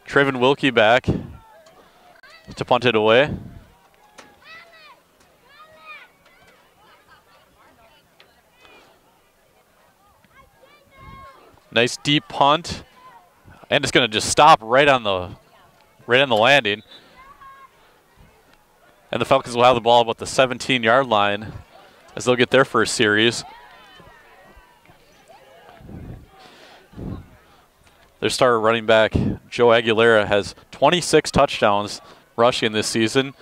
Traven Wilkie back to punt it away. Nice deep punt, and it's going to just stop right on the landing. And the Falcons will have the ball about the 17-yard line as they'll get their first series. Their starter running back, Joe Aguilera, has 26 touchdowns rushing this season.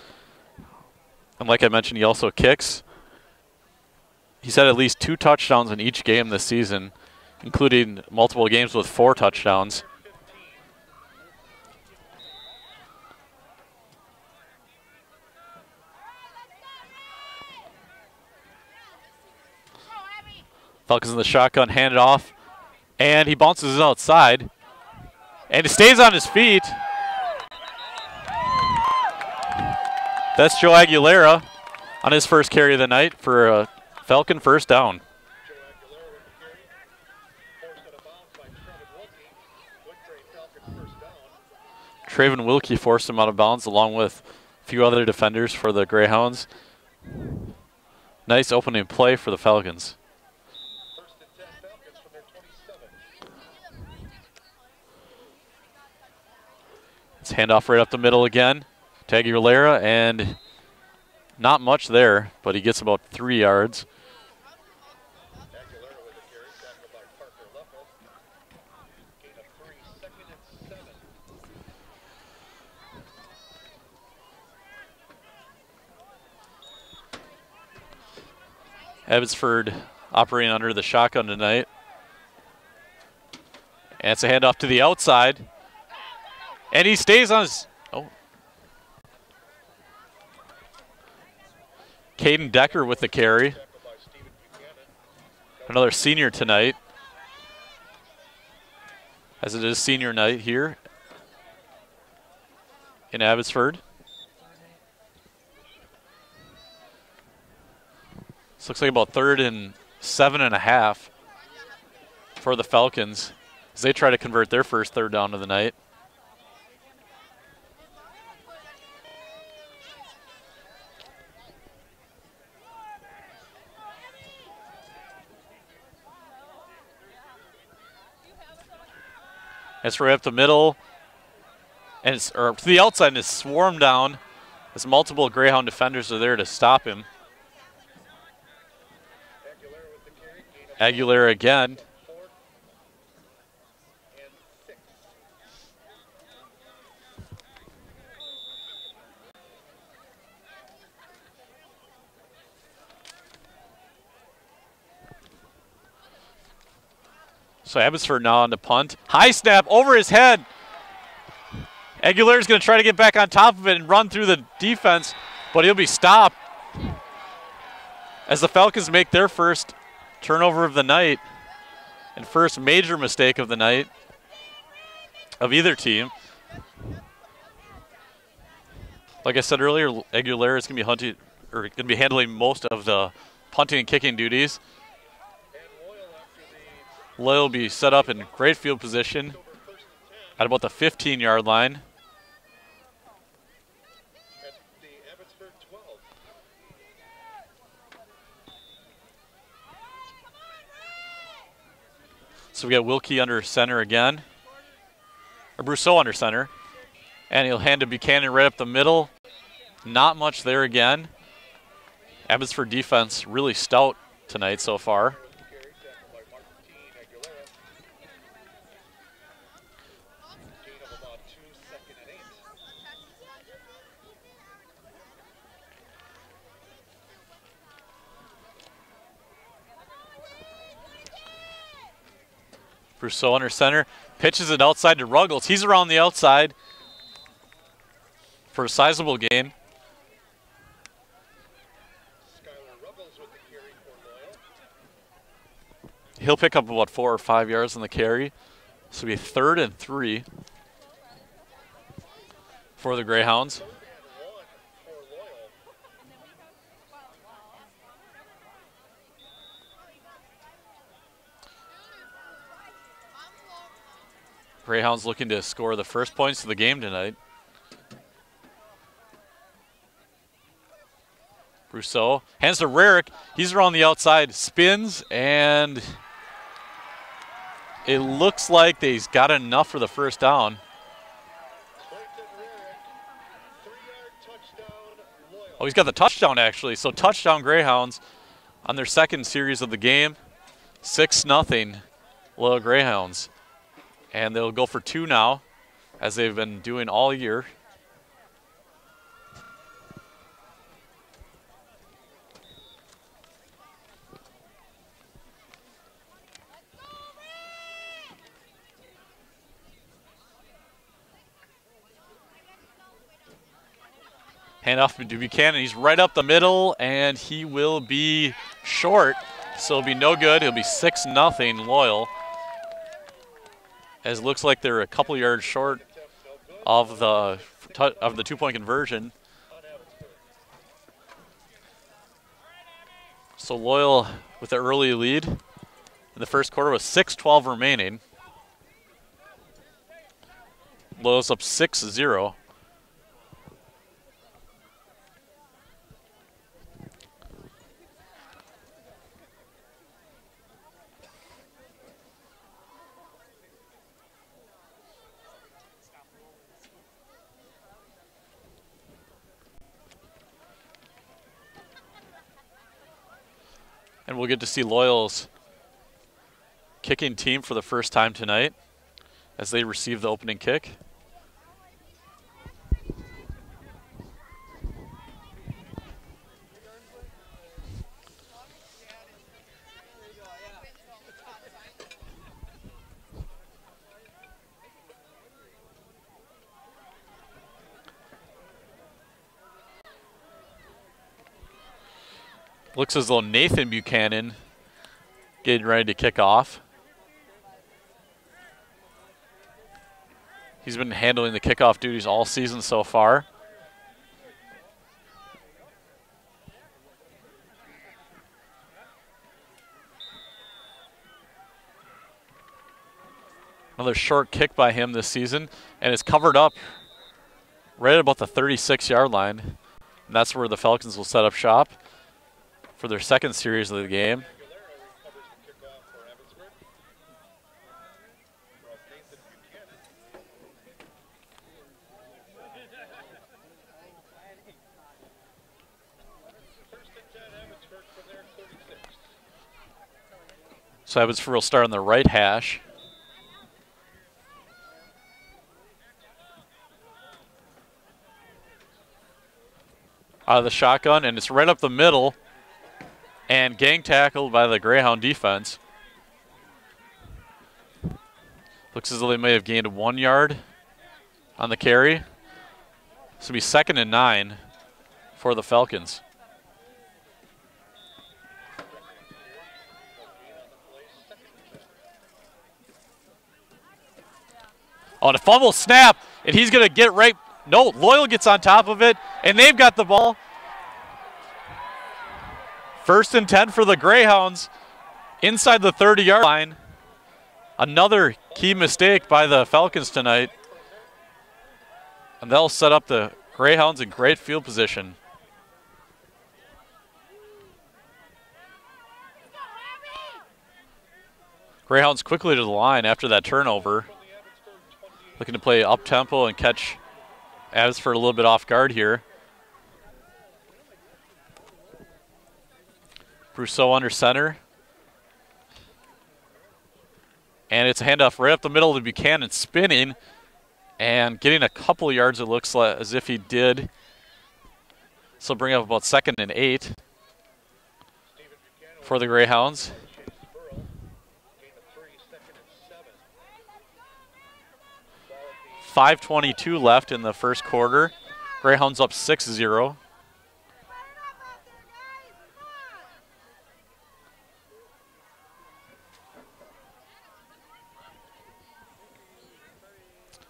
And like I mentioned, he also kicks. He's had at least 2 touchdowns in each game this season, including multiple games with 4 touchdowns. Falcons in the shotgun, hand it off, and he bounces it outside, and he stays on his feet. That's Joe Aguilera on his first carry of the night for a Falcon first down. Traven Wilkie forced him out of bounds along with a few other defenders for the Greyhounds. Nice opening play for the Falcons. It's handoff right up the middle again to Aguilera, and not much there, but he gets about 3 yards. Abbotsford operating under the shotgun tonight. And it's a handoff to the outside. And he stays on his... Oh. Caden Decker with the carry. Another senior tonight, as it is senior night here in Abbotsford. This looks like about 3rd and 7.5 for the Falcons as they try to convert their first third down of the night. It's right up the middle, and it's to the outside, and it's swarmed down as multiple Greyhound defenders are there to stop him. Aguilera again. So Abbotsford now on the punt. High snap over his head. Aguilera's going to try to get back on top of it and run through the defense, but he'll be stopped as the Falcons make their first turnover of the night and first major mistake of the night of either team. Like I said earlier, Aguilera is going to be handling most of the punting and kicking duties. Loyal will be set up in great field position at about the 15-yard line. So we got Wilkie under center again, or Brousseau under center, and he'll hand to Buchanan right up the middle. Not much there again. Abbotsford defense really stout tonight so far. Brousseau under center, pitches it outside to Ruggles. He's around the outside for a sizable gain. He'll pick up about 4 or 5 yards on the carry. So it'll be 3rd and 3 for the Greyhounds. Greyhounds looking to score the first points of the game tonight. Brousseau hands to Rarick. He's around the outside, spins, and it looks like they've got enough for the first down. Oh, he's got the touchdown, actually. So touchdown Greyhounds on their second series of the game. 6-0 Loyal Greyhounds. And they'll go for 2 now, as they've been doing all year. Hand off to Buchanan. He's right up the middle, and he will be short. So it'll be no good. It'll be 6-0 Loyal. As it looks like they're a couple yards short of the 2-point conversion. So Loyal with the early lead in the first quarter with 6:12 remaining. Loyal's up 6-0. And we'll get to see Loyal's kicking team for the first time tonight as they receive the opening kick. Looks as though Nathan Buchanan getting ready to kick off. He's been handling the kickoff duties all season so far. Another short kick by him this season, and it's covered up right at about the 36-yard line. And that's where the Falcons will set up shop for their second series of the game. So Abbotsford will start on the right hash. Out of the shotgun, and it's right up the middle. And gang tackled by the Greyhound defense. Looks as though they may have gained 1 yard on the carry. This will be 2nd and 9 for the Falcons. On a fumble snap, and he's going to get right. No, Loyal gets on top of it, and they've got the ball. 1st and 10 for the Greyhounds inside the 30-yard line. Another key mistake by the Falcons tonight. And they'll set up the Greyhounds in great field position. Greyhounds quickly to the line after that turnover. Looking to play up-tempo and catch Abbotsford a little bit off guard here. Brousseau under center. And it's a handoff right up the middle to Buchanan, spinning and getting a couple yards, it looks like, as if he did. So bring up about 2nd and 8 for the Greyhounds. .5:22 left in the first quarter. Greyhounds up 6-0.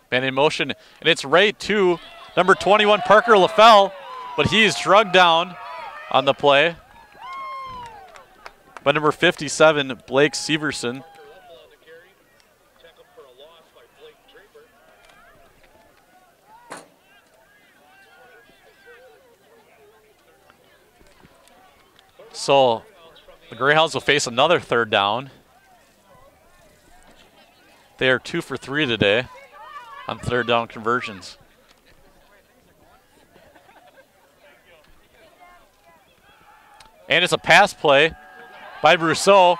Man in motion, and it's right to number 21, Parker LaFell, but he is drugged down on the play by number 57, Blake Severson. So the Greyhounds will face another third down. They are 2 for 3 today on third down conversions. And it's a pass play by Brousseau.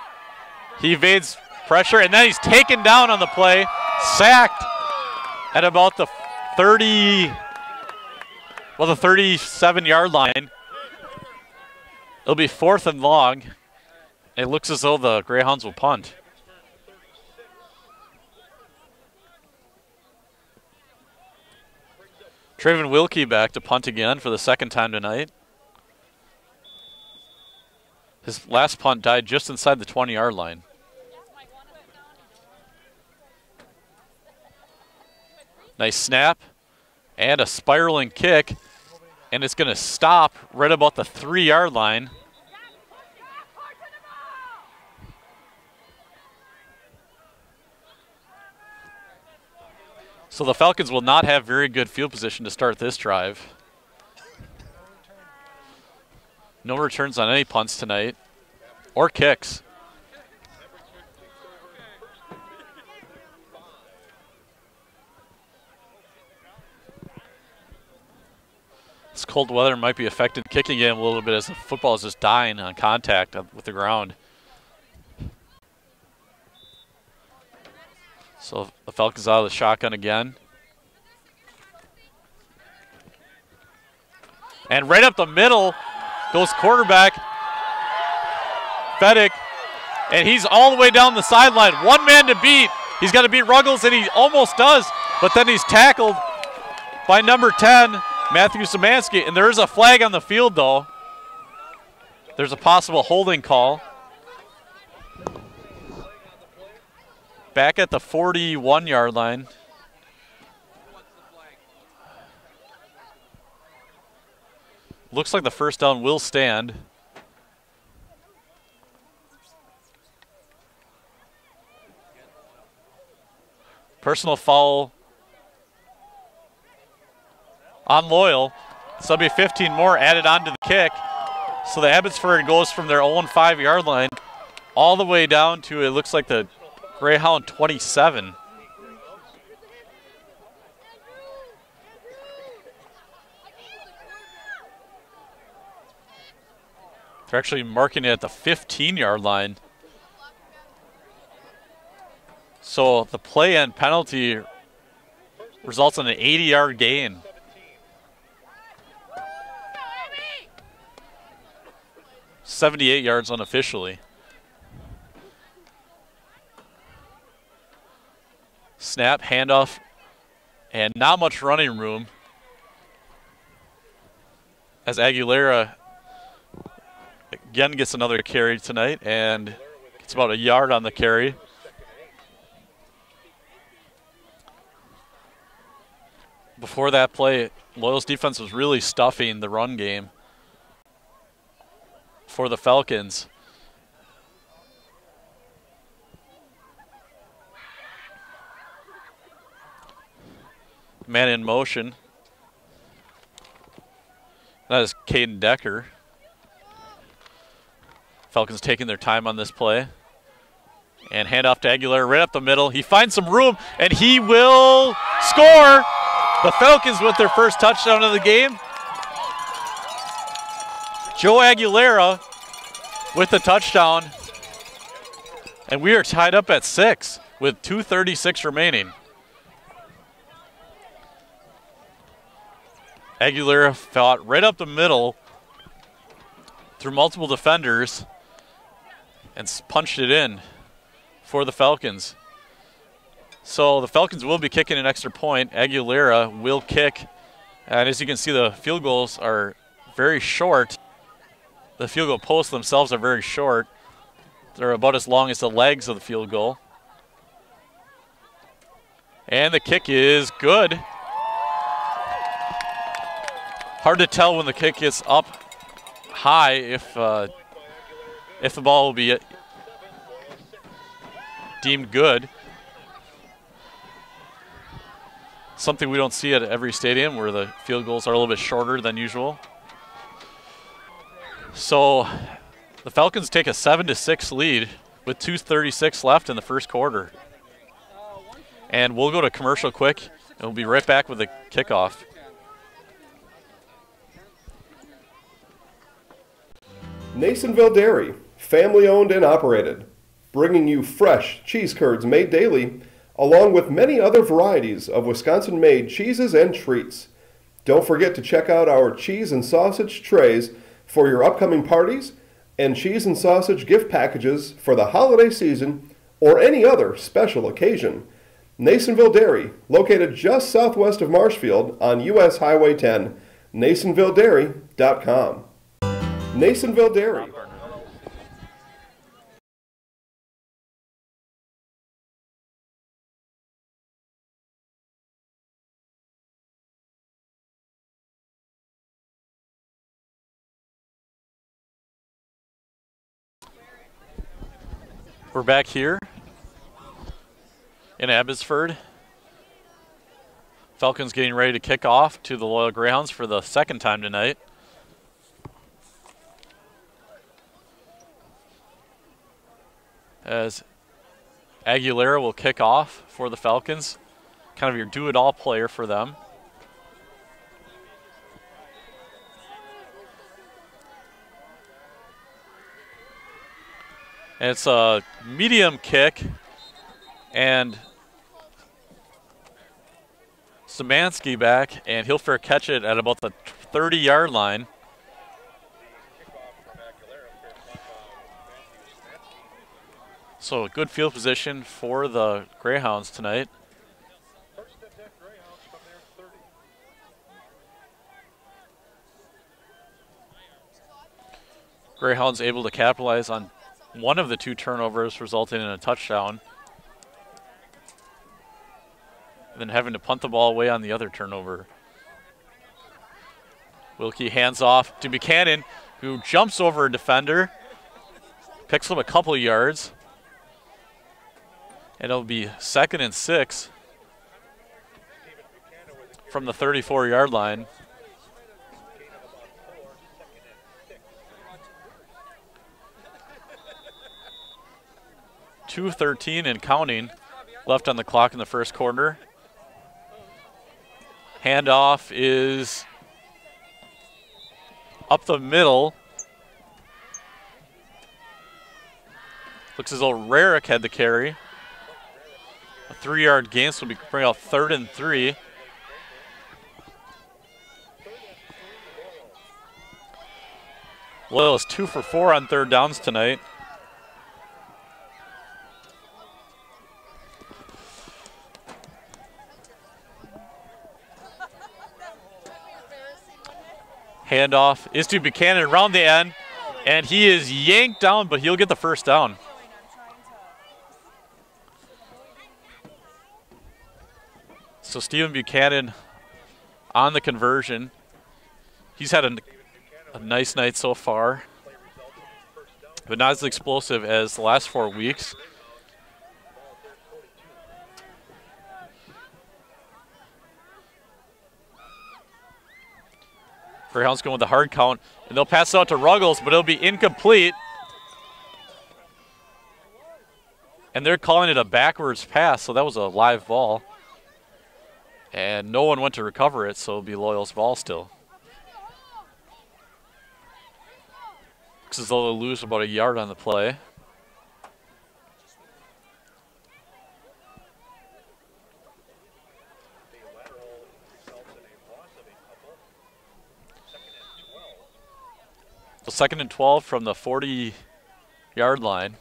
He evades pressure, and then he's taken down on the play, sacked at about the 37-yard line. It'll be 4th and long. It looks as though the Greyhounds will punt. Traven Wilkie back to punt again for the second time tonight. His last punt died just inside the 20-yard line. Nice snap and a spiraling kick, and it's going to stop right about the 3-yard line. So the Falcons will not have very good field position to start this drive. No returns on any punts tonight or kicks. This cold weather might be affecting the kicking game a little bit as the football is just dying on contact with the ground. So the Falcons out of the shotgun again. And right up the middle goes quarterback Fedek, and he's all the way down the sideline. One man to beat. He's got to beat Ruggles, and he almost does, but then he's tackled by number 10, Matthew Szymanski, and there is a flag on the field, though. There's a possible holding call. Back at the 41-yard line. Looks like the first down will stand. Personal foul on Loyal. So there'll be 15 more added on to the kick. So the Abbotsford goes from their own 5-yard line all the way down to, it looks like, the Greyhound 27. They're actually marking it at the 15-yard line. So the play and penalty results in an 80-yard gain. $78 yards unofficially. Snap, handoff, and not much running room as Aguilera again gets another carry tonight and gets about a yard on the carry. Before that play, Loyal's defense was really stuffing the run game for the Falcons. Man in motion. That is Caden Decker. Falcons taking their time on this play. And handoff to Aguilera right up the middle. He finds some room, and he will score. The Falcons with their first touchdown of the game. Joe Aguilera with the touchdown. And we are tied up at 6 with 2:36 remaining. Aguilera fought right up the middle through multiple defenders and punched it in for the Falcons. So the Falcons will be kicking an extra point. Aguilera will kick. And as you can see, the field goals are very short. The field goal posts themselves are very short. They're about as long as the legs of the field goal. And the kick is good. Hard to tell when the kick gets up high if the ball will be deemed good. Something we don't see at every stadium where the field goals are a little bit shorter than usual. So The Falcons take a 7-6 lead with 2:36 left in the first quarter. And we'll go to commercial quick, and we'll be right back with the kickoff. Nasonville Dairy, family owned and operated, bringing you fresh cheese curds made daily, along with many other varieties of Wisconsin-made cheeses and treats. Don't forget to check out our cheese and sausage trays for your upcoming parties and cheese and sausage gift packages for the holiday season or any other special occasion. Nasonville Dairy, located just southwest of Marshfield on US Highway 10, NasonvilleDairy.com. Nasonville Dairy. We're back here in Abbotsford. Falcons getting ready to kick off to the Loyal Greyhounds for the second time tonight. As Aguilera will kick off for the Falcons, kind of your do-it-all player for them. And it's a medium kick, and Szymanski back, and he'll fair catch it at about the 30-yard line. So a good field position for the Greyhounds tonight. Greyhounds able to capitalize on one of the two turnovers, resulting in a touchdown. And then having to punt the ball away on the other turnover. Wilkie hands off to Buchanan, who jumps over a defender, picks up a couple of yards. And it'll be 2nd and 6 from the 34-yard line. .213 and counting left on the clock in the first quarter. Handoff is up the middle. Looks as though Rarick had the carry. A 3-yard gain, so we bring out 3rd and 3. Loyal is 2 for 4 on third downs tonight. Handoff is to Buchanan around the end, and he is yanked down, but he'll get the first down. So Stephen Buchanan on the conversion. He's had a nice night so far, but not as explosive as the last 4 weeks. Greyhounds going with the hard count, and they'll pass it out to Ruggles, but it'll be incomplete. And they're calling it a backwards pass, so that was a live ball. And no one went to recover it, so it'll be Loyal's ball still. Looks as though they'll lose about a yard on the play. So 2nd and 12 from the 40-yard line.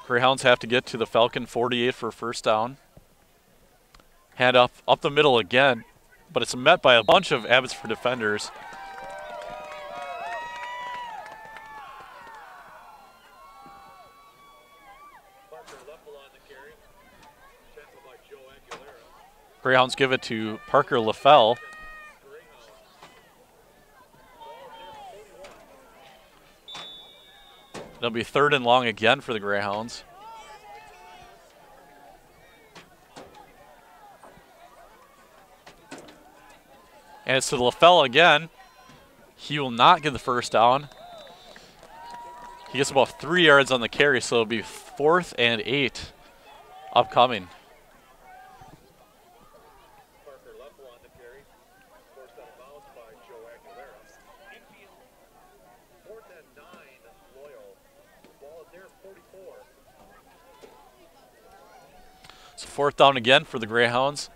Greyhounds have to get to the Falcon 48 for a first down. Hand up the middle again, but it's met by a bunch of Abbotsford defenders. Greyhounds give it to Parker LaFell. It'll be 3rd and long again for the Greyhounds. And it's to LaFell again. He will not get the first down. He gets about 3 yards on the carry, so it'll be 4th and 8 upcoming. Parker Leffel on the carry. Forced out of bounds by Joe Aguilera. Infield. 4th and 9, Loyal. Ball at their 44. So 4th down again for the Greyhounds.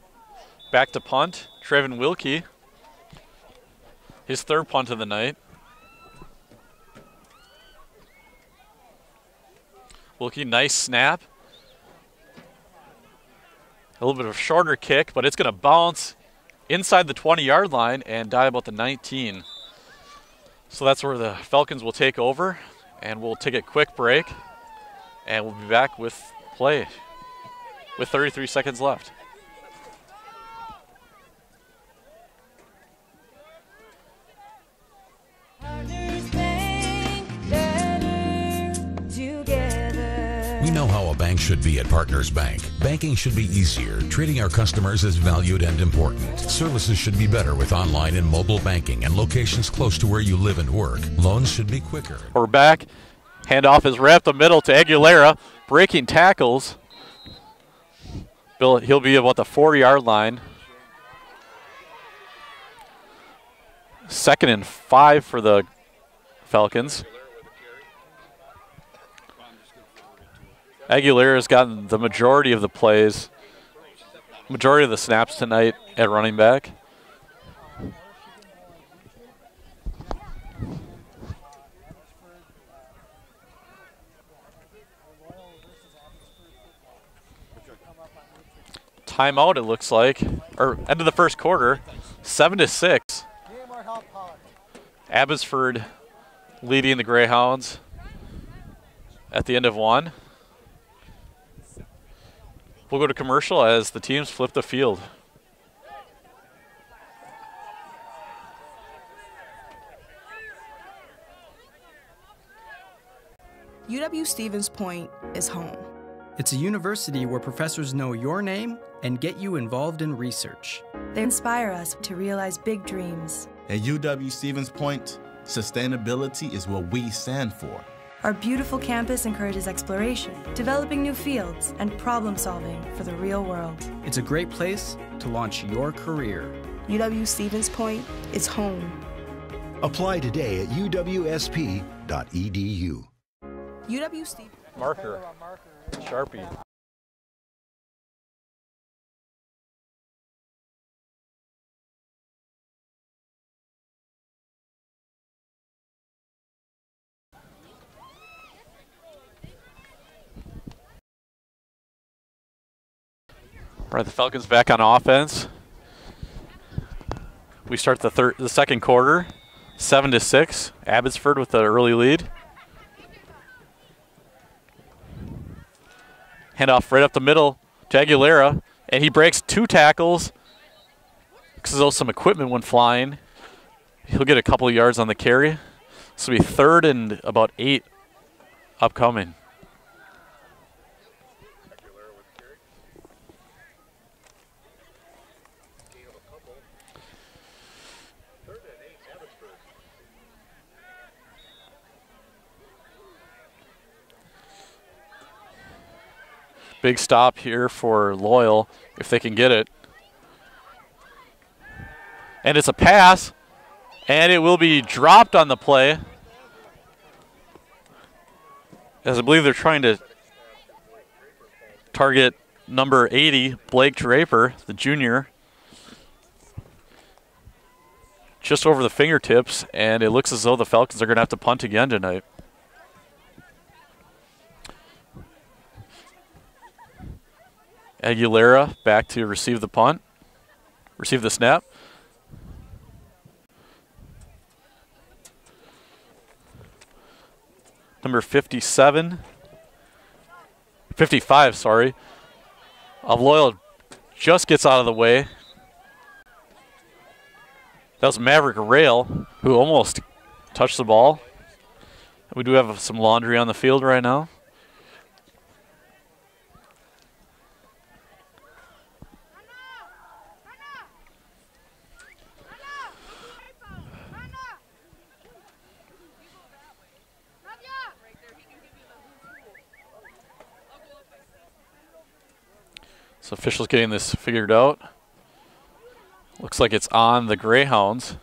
Back to punt. Trevin Wilkie. His 3rd punt of the night. Wilkie, nice snap. A little bit of a shorter kick, but it's going to bounce inside the 20-yard line and die about the 19. So that's where the Falcons will take over, and we'll take a quick break, and we'll be back with play with 33 seconds left. We know how a bank should be at Partners Bank. Banking should be easier. Treating our customers as valued and important. Services should be better with online and mobile banking and locations close to where you live and work. Loans should be quicker. We're back. Handoff is right up the middle to Aguilera. Breaking tackles. He'll be about the 40-yard line. 2nd and 5 for the Falcons. Aguilera's gotten the majority of the plays, majority of the snaps tonight at running back. Timeout, it looks like, or end of the first quarter, 7-6. Abbotsford leading the Greyhounds at the end of 1. We'll go to commercial as the teams flip the field. UW-Stevens Point is home. It's a university where professors know your name and get you involved in research. They inspire us to realize big dreams. At UW-Stevens Point, sustainability is what we stand for. Our beautiful campus encourages exploration, developing new fields, and problem solving for the real world. It's a great place to launch your career. UW-Stevens Point is home. Apply today at uwsp.edu. UW-Stevens. Marker. Sharpie. All right, the Falcons back on offense. We start the second quarter, 7-6. Abbotsford with the early lead. Handoff right up the middle to Aguilera, and he breaks 2 tackles because though some equipment went flying. He'll get a couple of yards on the carry. This will be 3rd and about 8 upcoming. Big stop here for Loyal if they can get it. And it's a pass, and it will be dropped on the play. As I believe they're trying to target number 80, Blake Draper, the junior. Just over the fingertips, and it looks as though the Falcons are going to have to punt again tonight. Aguilera back to receive the punt, receive the snap. Number 55, sorry, of Loyal just gets out of the way. That was Maverick Rail, who almost touched the ball. We do have some laundry on the field right now. So officials getting this figured out. Looks like it's on the Greyhounds.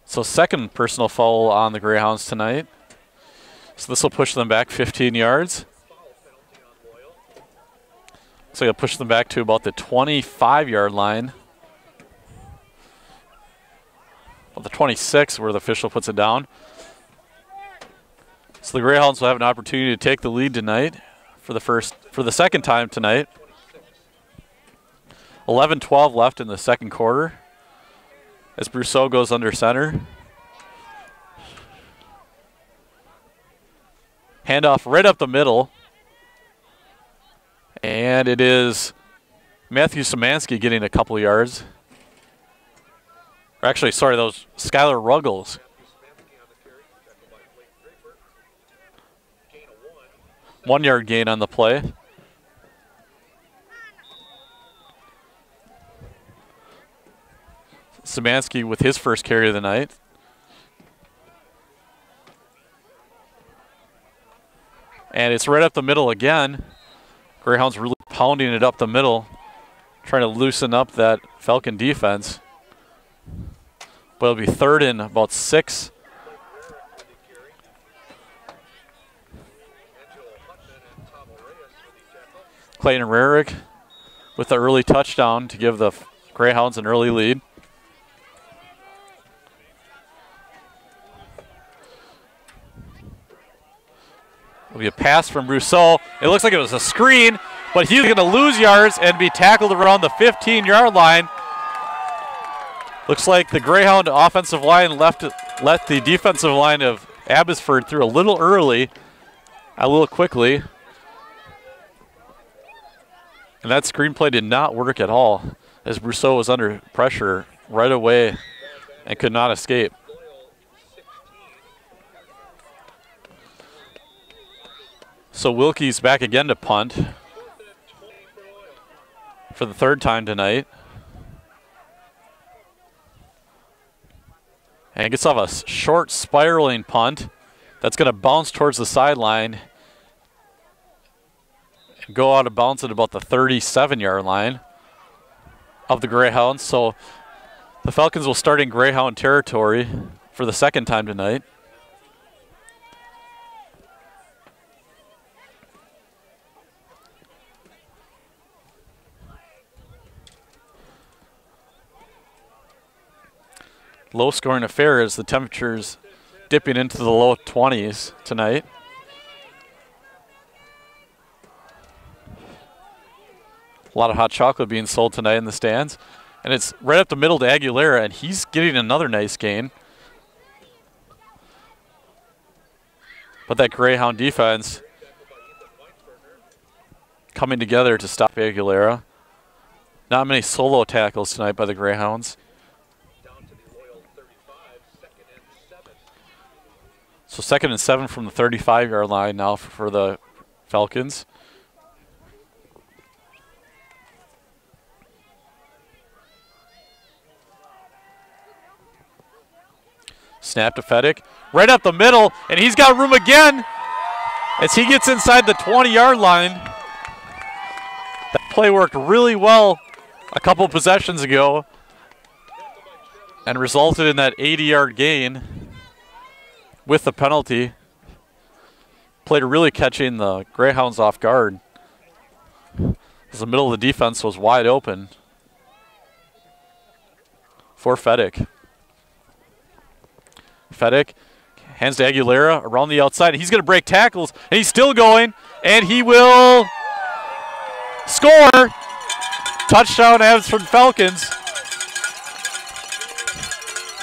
So second personal foul on the Greyhounds tonight. So this will push them back 15 yards. So it'll push them back to about the 25-yard line. Well, the 26 where the official puts it down. So the Greyhounds will have an opportunity to take the lead tonight for the second time tonight. 11-12 left in the second quarter as Brousseau goes under center. Handoff right up the middle. And it is Matthew Szymanski getting a couple yards. Or actually, sorry, those Skylar Ruggles. One-yard gain on the play. Szymanski with his first carry of the night. And it's right up the middle again. Greyhounds really pounding it up the middle, trying to loosen up that Falcon defense. But it'll be third and about 6. Clayton Rarick with the early touchdown to give the Greyhounds an early lead. It'll be a pass from Brousseau. It looks like it was a screen, but he's going to lose yards and be tackled around the 15-yard line. Looks like the Greyhound offensive line let the defensive line of Abbotsford through a little early, a little quickly. And that screenplay did not work at all as Brousseau was under pressure right away and could not escape. So Wilkie's back again to punt for the third time tonight. And gets off a short spiraling punt that's going to bounce towards the sideline and go out of bounds at about the 37-yard line of the Greyhounds. So the Falcons will start in Greyhound territory for the second time tonight. Low-scoring affair as the temperatures dipping into the low 20s tonight. A lot of hot chocolate being sold tonight in the stands. And it's right up the middle to Aguilera, and he's getting another nice gain. But that Greyhound defense coming together to stop Aguilera. Not many solo tackles tonight by the Greyhounds. So 2nd and 7 from the 35-yard line now for the Falcons. Snap to Fedek. Right up the middle, and he's got room again as he gets inside the 20-yard line. That play worked really well a couple possessions ago and resulted in that 80-yard gain. With the penalty, played really catching the Greyhounds off guard as the middle of the defense was wide open for Fedek. Fedek hands to Aguilera around the outside. He's going to break tackles, and he's still going, and he will score. Touchdown Abbotsford Falcons.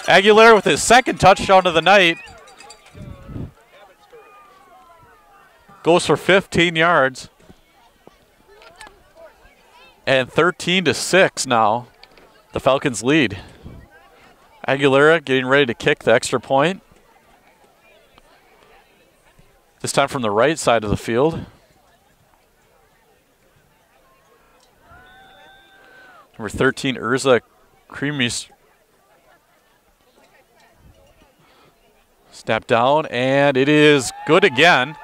Aguilera with his second touchdown of the night. Goes for 15 yards. And 13-6 now. The Falcons lead. Aguilera getting ready to kick the extra point. This time from the right side of the field. Number 13, Urza Creamy Snap down, and it is good again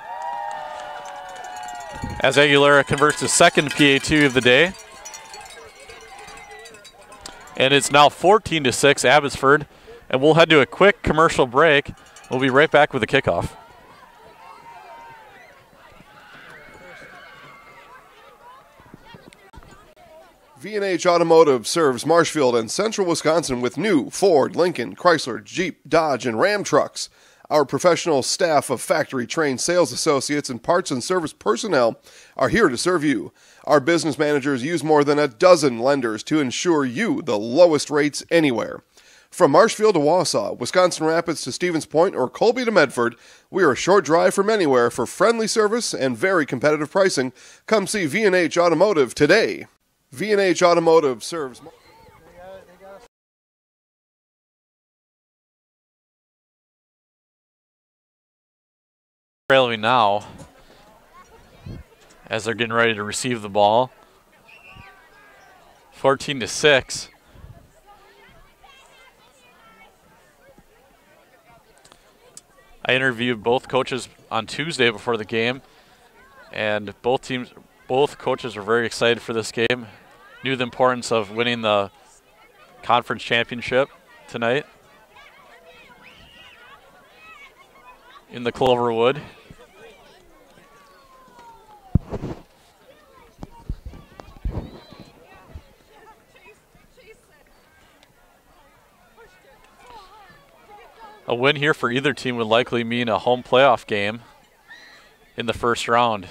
as Aguilera converts his second PA2 of the day. And it's now 14-6 Abbotsford, and we'll head to a quick commercial break. We'll be right back with the kickoff. V&H Automotive serves Marshfield and Central Wisconsin with new Ford, Lincoln, Chrysler, Jeep, Dodge, and Ram trucks. Our professional staff of factory-trained sales associates and parts and service personnel are here to serve you. Our business managers use more than a dozen lenders to ensure you the lowest rates anywhere. From Marshfield to Wausau, Wisconsin Rapids to Stevens Point, or Colby to Medford, we are a short drive from anywhere for friendly service and very competitive pricing. Come see V&H Automotive today. V&H Automotive serves... Trailing now as they're getting ready to receive the ball. 14-6. I interviewed both coaches on Tuesday before the game, and both coaches were very excited for this game. Knew the importance of winning the conference championship tonight in the Cloverwood. A win here for either team would likely mean a home playoff game in the first round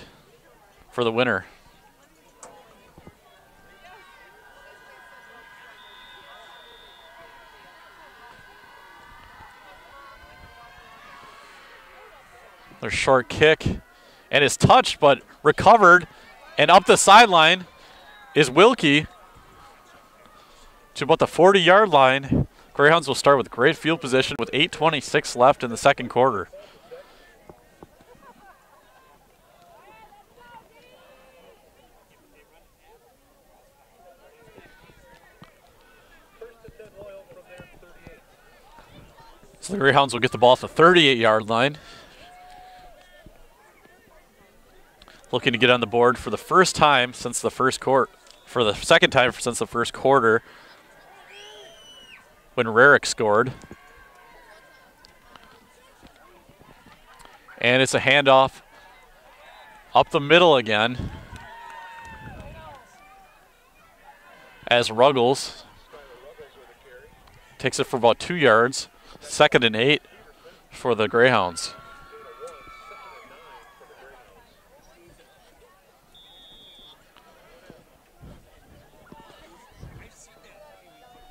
for the winner. Their short kick, and it's touched but recovered, and up the sideline is Wilkie to about the 40-yard line. Greyhounds will start with great field position with 8:26 left in the second quarter. So the Greyhounds will get the ball at the 38-yard line. Looking to get on the board for the first time since the first quarter, for the second time since the first quarter, when Rarick scored. And it's a handoff up the middle again as Ruggles takes it for about 2 yards. 2nd and 8 for the Greyhounds.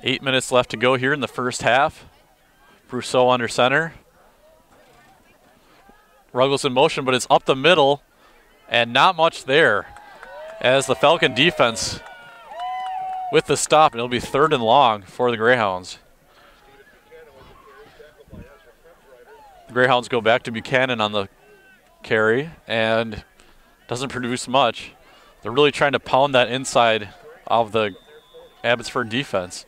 Eight minutes left to go here in the first half. Brousseau under center. Ruggles in motion, but it's up the middle and not much there as the Falcon defense with the stop, and it'll be 3rd and long for the Greyhounds. The Greyhounds go back to Buchanan on the carry and doesn't produce much. They're really trying to pound that inside of the Abbotsford defense.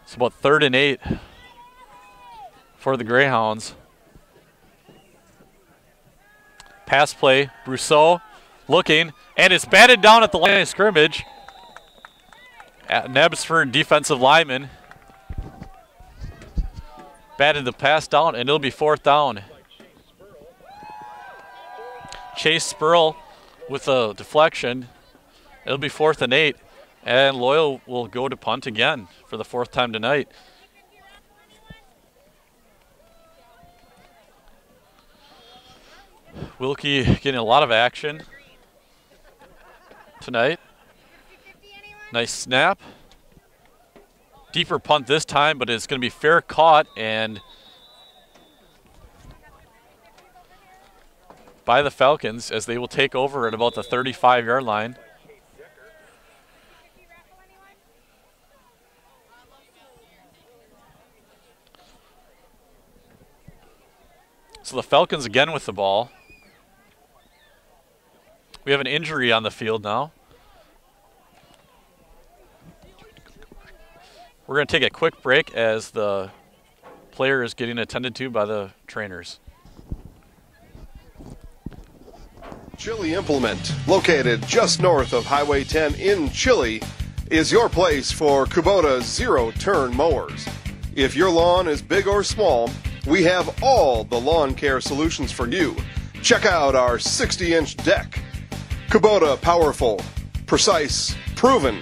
It's about 3rd and 8 for the Greyhounds. Pass play, Brousseau looking, and it's batted down at the line of scrimmage. An Abbotsford defensive lineman batted the pass down, and it'll be 4th down. Chase Spurl with a deflection. It'll be 4th and 8. And Loyal will go to punt again for the 4th time tonight. Wilkie getting a lot of action tonight. Nice snap. Deeper punt this time, but it's going to be fair caught and by the Falcons as they will take over at about the 35-yard line. So the Falcons again with the ball. We have an injury on the field now. We're going to take a quick break as the player is getting attended to by the trainers. Chili Implement, located just north of Highway 10 in Chili, is your place for Kubota zero-turn mowers. If your lawn is big or small, we have all the lawn care solutions for you. Check out our 60-inch deck. Kubota powerful, precise, proven.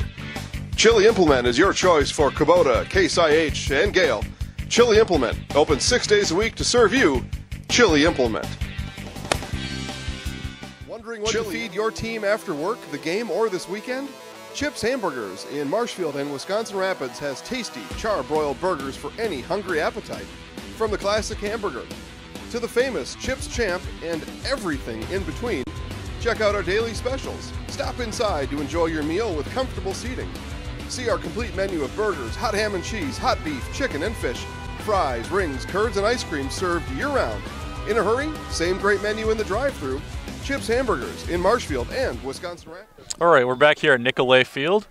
Chili Implement is your choice for Kubota, Case IH, and Gale. Chili Implement, open 6 days a week to serve you. Chili Implement. Wondering what to feed your team after work, the game, or this weekend? Chips Hamburgers in Marshfield and Wisconsin Rapids has tasty, char-broiled burgers for any hungry appetite. From the classic hamburger to the famous Chips Champ and everything in between, check out our daily specials. Stop inside to enjoy your meal with comfortable seating. See our complete menu of burgers, hot ham and cheese, hot beef, chicken and fish, fries, rings, curds, and ice cream served year-round. In a hurry? Same great menu in the drive-thru. Chips Hamburgers in Marshfield and Wisconsin Rapids. All right, we're back here at Nicolay Field,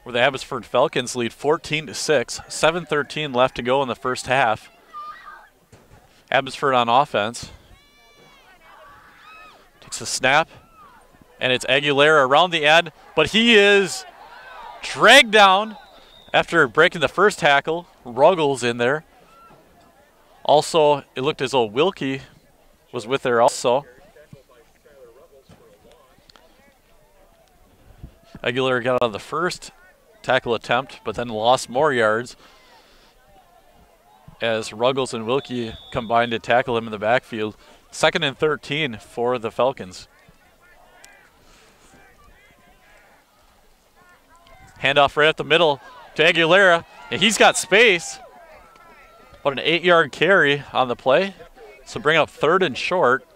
where the Abbotsford Falcons lead 14-6. 7:13 left to go in the first half. Abbotsford on offense. Takes a snap, and it's Aguilera around the end, but he is dragged down after breaking the first tackle. Ruggles in there. Also, it looked as though Wilkie was with there also. Aguilera got out of the first tackle attempt, but then lost more yards as Ruggles and Wilkie combined to tackle him in the backfield. 2nd and 13 for the Falcons. Handoff right up the middle to Aguilera, and he's got space. What an 8-yard carry on the play. So bring up 3rd and short.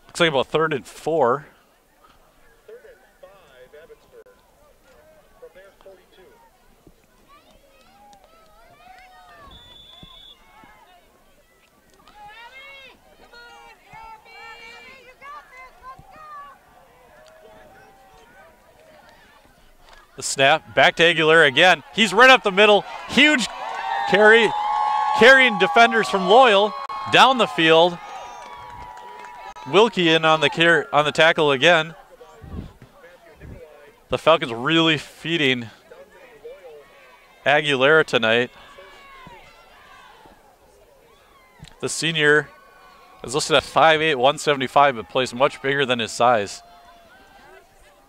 Looks like about 3rd and 4. 3rd and 5, Abbotsford. From there, 42. The snap, back to Aguilera again. He's right up the middle. Huge carry, carrying defenders from Loyal down the field. Wilkie in on the tackle again. The Falcons really feeding Aguilera tonight. The senior is listed at 5'8", 175, but plays much bigger than his size.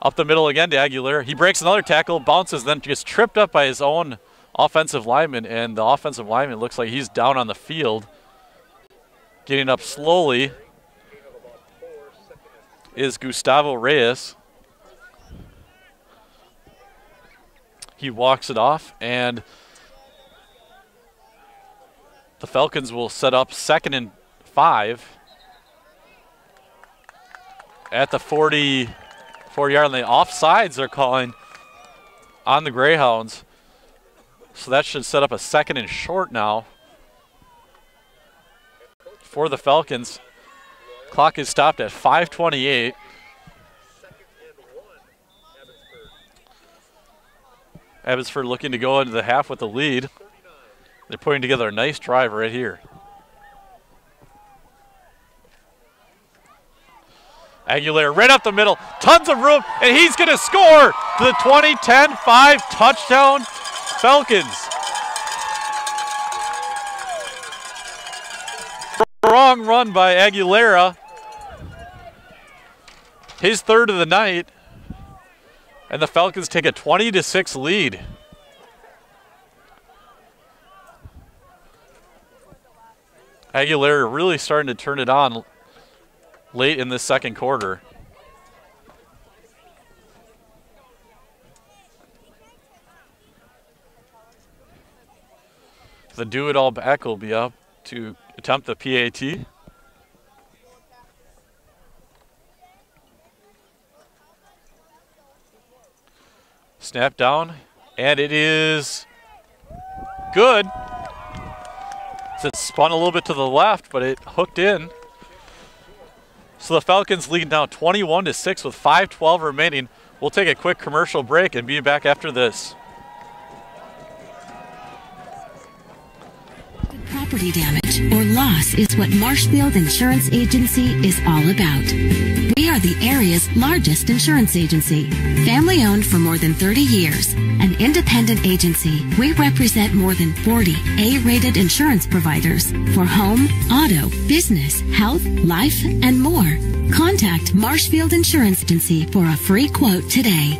Up the middle again to Aguilera. He breaks another tackle, bounces, then gets tripped up by his own offensive lineman, and the offensive lineman looks like he's down on the field. Getting up slowly is Gustavo Reyes. He walks it off, and the Falcons will set up 2nd and 5 at the 44-yard line. The offsides they're calling on the Greyhounds. So that should set up a 2nd and short now for the Falcons. Clock is stopped at 5:28. Abbotsford looking to go into the half with the lead. They're putting together a nice drive right here. Aguilera right up the middle, tons of room, and he's going to score to the 20-10-5 touchdown Falcons. Strong run by Aguilera. His 3rd of the night. And the Falcons take a 20-6 lead. Aguilera really starting to turn it on late in this second quarter. The do-it-all back will be up to attempt the PAT. Snap down, and it is good. It spun a little bit to the left, but it hooked in. So the Falcons lead now 21-6 with 5:12 remaining. We'll take a quick commercial break and be back after this. Property damage or loss is what Marshfield Insurance Agency is all about. We are the area's largest insurance agency. Family owned for more than 30 years. An independent agency, we represent more than 40 A-rated insurance providers for home, auto, business, health, life, and more. Contact Marshfield Insurance Agency for a free quote today.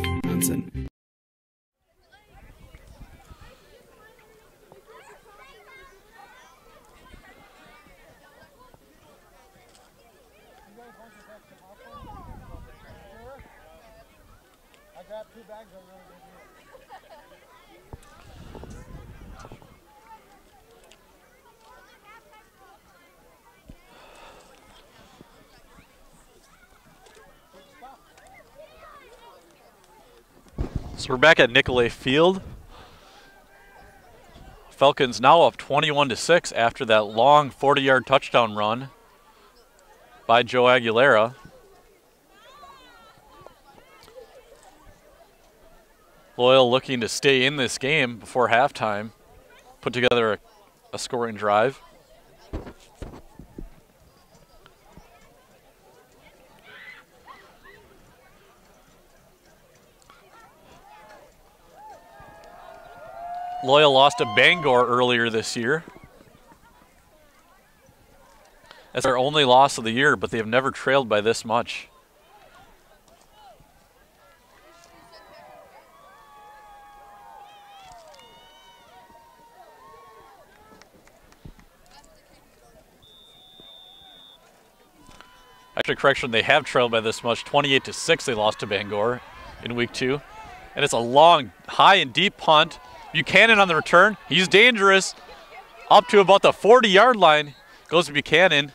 So we're back at Nicolay Field. Falcons now up 21-6 after that long 40-yard touchdown run by Joe Aguilera. Loyal looking to stay in this game before halftime, put together a scoring drive. Loyal lost to Bangor earlier this year. That's their only loss of the year, but they have never trailed by this much. Actually, correction, they have trailed by this much. 28-6 they lost to Bangor in week 2. And it's a long, high and deep punt. Buchanan on the return. He's dangerous. Up to about the 40-yard line goes Buchanan.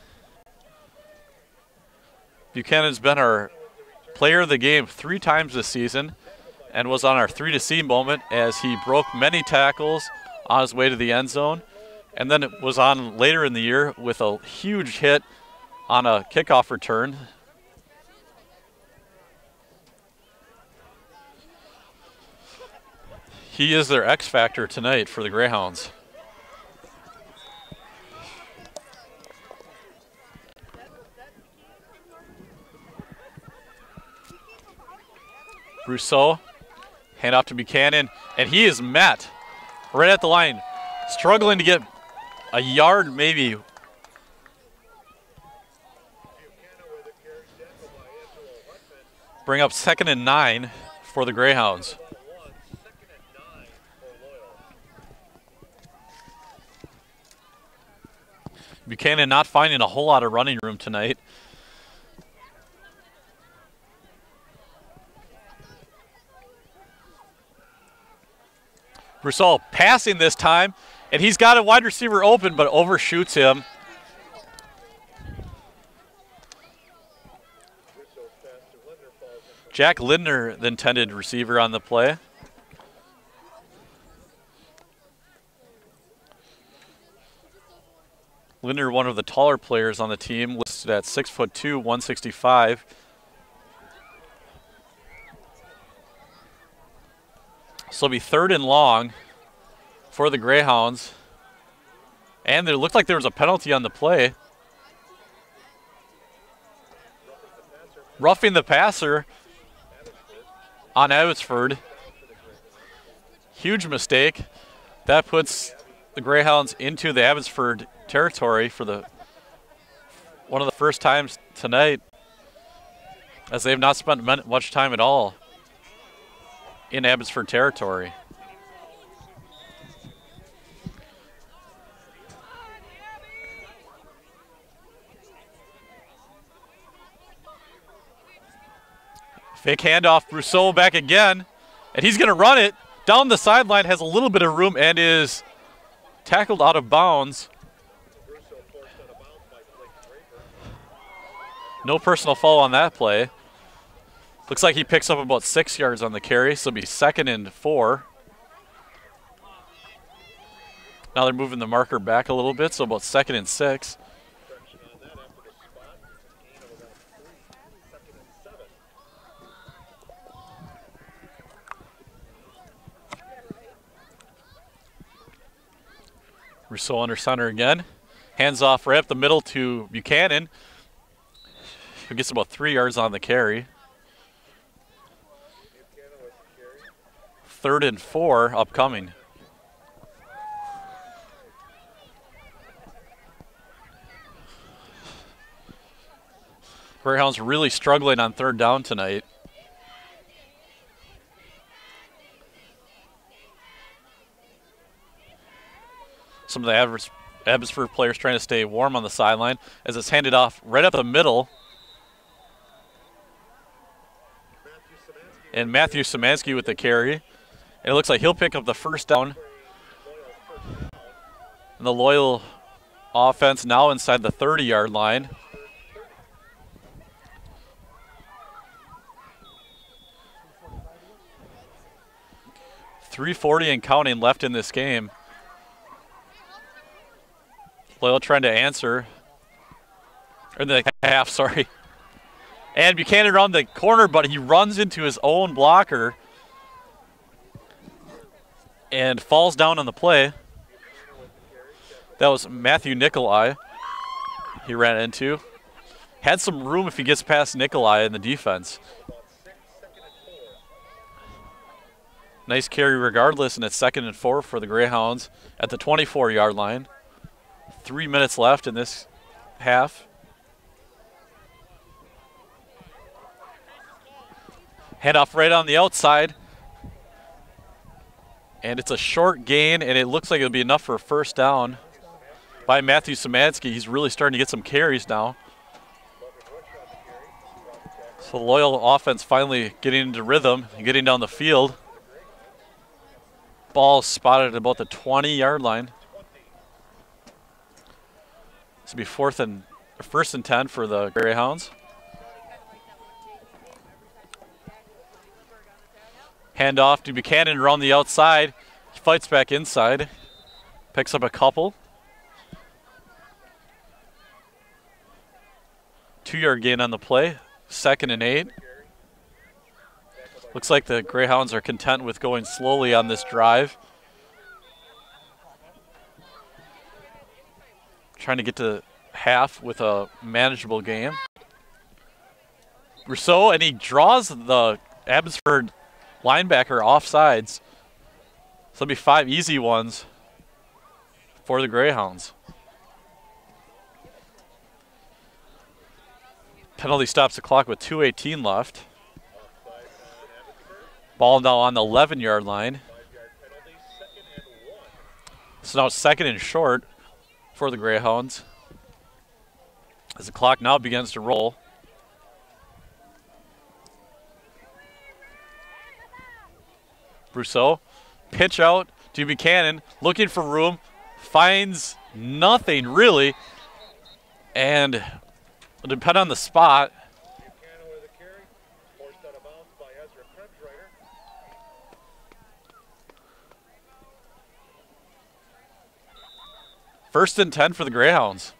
Buchanan's been our player of the game 3 times this season and was on our 3-to-C moment as he broke many tackles on his way to the end zone. And then it was on later in the year with a huge hit on a kickoff return. He is their X factor tonight for the Greyhounds. Rousseau, hand off to Buchanan, and he is met right at the line, struggling to get a yard maybe. Bring up 2nd and 9 for the Greyhounds. Buchanan not finding a whole lot of running room tonight. Rousseau passing this time, and he's got a wide receiver open, but overshoots him. Jack Lindner, the intended receiver on the play. Lindner, one of the taller players on the team, listed at 6'2", 165. So it'll be 3rd and long for the Greyhounds. And it looked like there was a penalty on the play. Roughing the passer on Abbotsford. Huge mistake. That puts the Greyhounds into the Abbotsford territory for one of the first times tonight, as they have not spent much time at all in Abbotsford territory. Fake handoff, Rousseau back again, and he's going to run it down the sideline, has a little bit of room, and is tackled out of bounds. No personal foul on that play. Looks like he picks up about 6 yards on the carry, so it'll be 2nd and 4. Now they're moving the marker back a little bit, so about 2nd and 6. Rousseau under center again. Hands off right up the middle to Buchanan, who gets about 3 yards on the carry. 3rd and 4 upcoming. Greyhounds really struggling on 3rd down tonight. Some of the Abbotsford players trying to stay warm on the sideline as it's handed off right up the middle. And Matthew Szymanski with the carry. And it looks like he'll pick up the 1st down. And the Loyal offense now inside the 30-yard line. .340 and counting left in this game. Loyal trying to answer. Or in the half, sorry. And Buchanan around the corner, but he runs into his own blocker and falls down on the play. That was Matthew Nikolai he ran into. Had some room if he gets past Nikolai in the defense. Nice carry regardless, and it's 2nd and 4 for the Greyhounds at the 24-yard line. 3 minutes left in this half. Handoff right on the outside. And it's a short gain, and it looks like it'll be enough for a 1st down by Matthew Szymanski. He's really starting to get some carries now. So the Loyal offense finally getting into rhythm and getting down the field. Ball spotted at about the 20-yard line. This will be 1st and 10 for the Greyhounds. Hand off to Buchanan around the outside. He fights back inside. Picks up a couple. 2-yard gain on the play. 2nd and 8. Looks like the Greyhounds are content with going slowly on this drive. Trying to get to half with a manageable game. Rousseau, and he draws the Abbotsford linebacker offsides. So it'll be 5 easy ones for the Greyhounds. Penalty stops the clock with 2:18 left. Ball now on the 11-yard line. So now it's 2nd and short for the Greyhounds as the clock now begins to roll. Rousseau, pitch out to Buchanan, looking for room, finds nothing really, and will depend on the spot. First and 10 for the Greyhounds.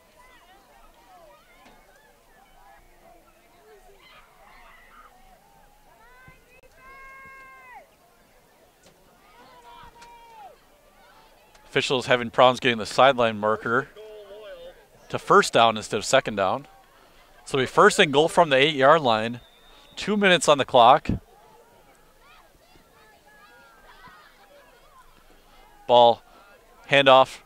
Officials having problems getting the sideline marker to 1st down instead of 2nd down. So it'll be 1st and goal from the 8-yard line. 2 minutes on the clock. Ball, handoff.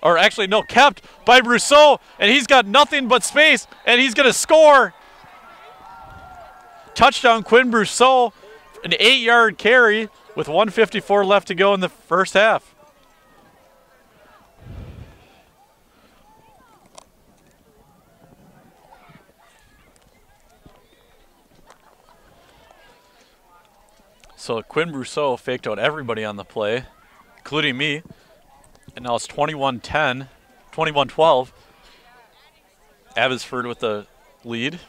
Or actually, no, kept by Rousseau, and he's got nothing but space, and he's going to score. Touchdown, Quinn Rousseau, an 8-yard carry with 1:54 left to go in the first half. So Quinn Rousseau faked out everybody on the play, including me. And now it's 21-10, 21-12. Abbotsford with the lead.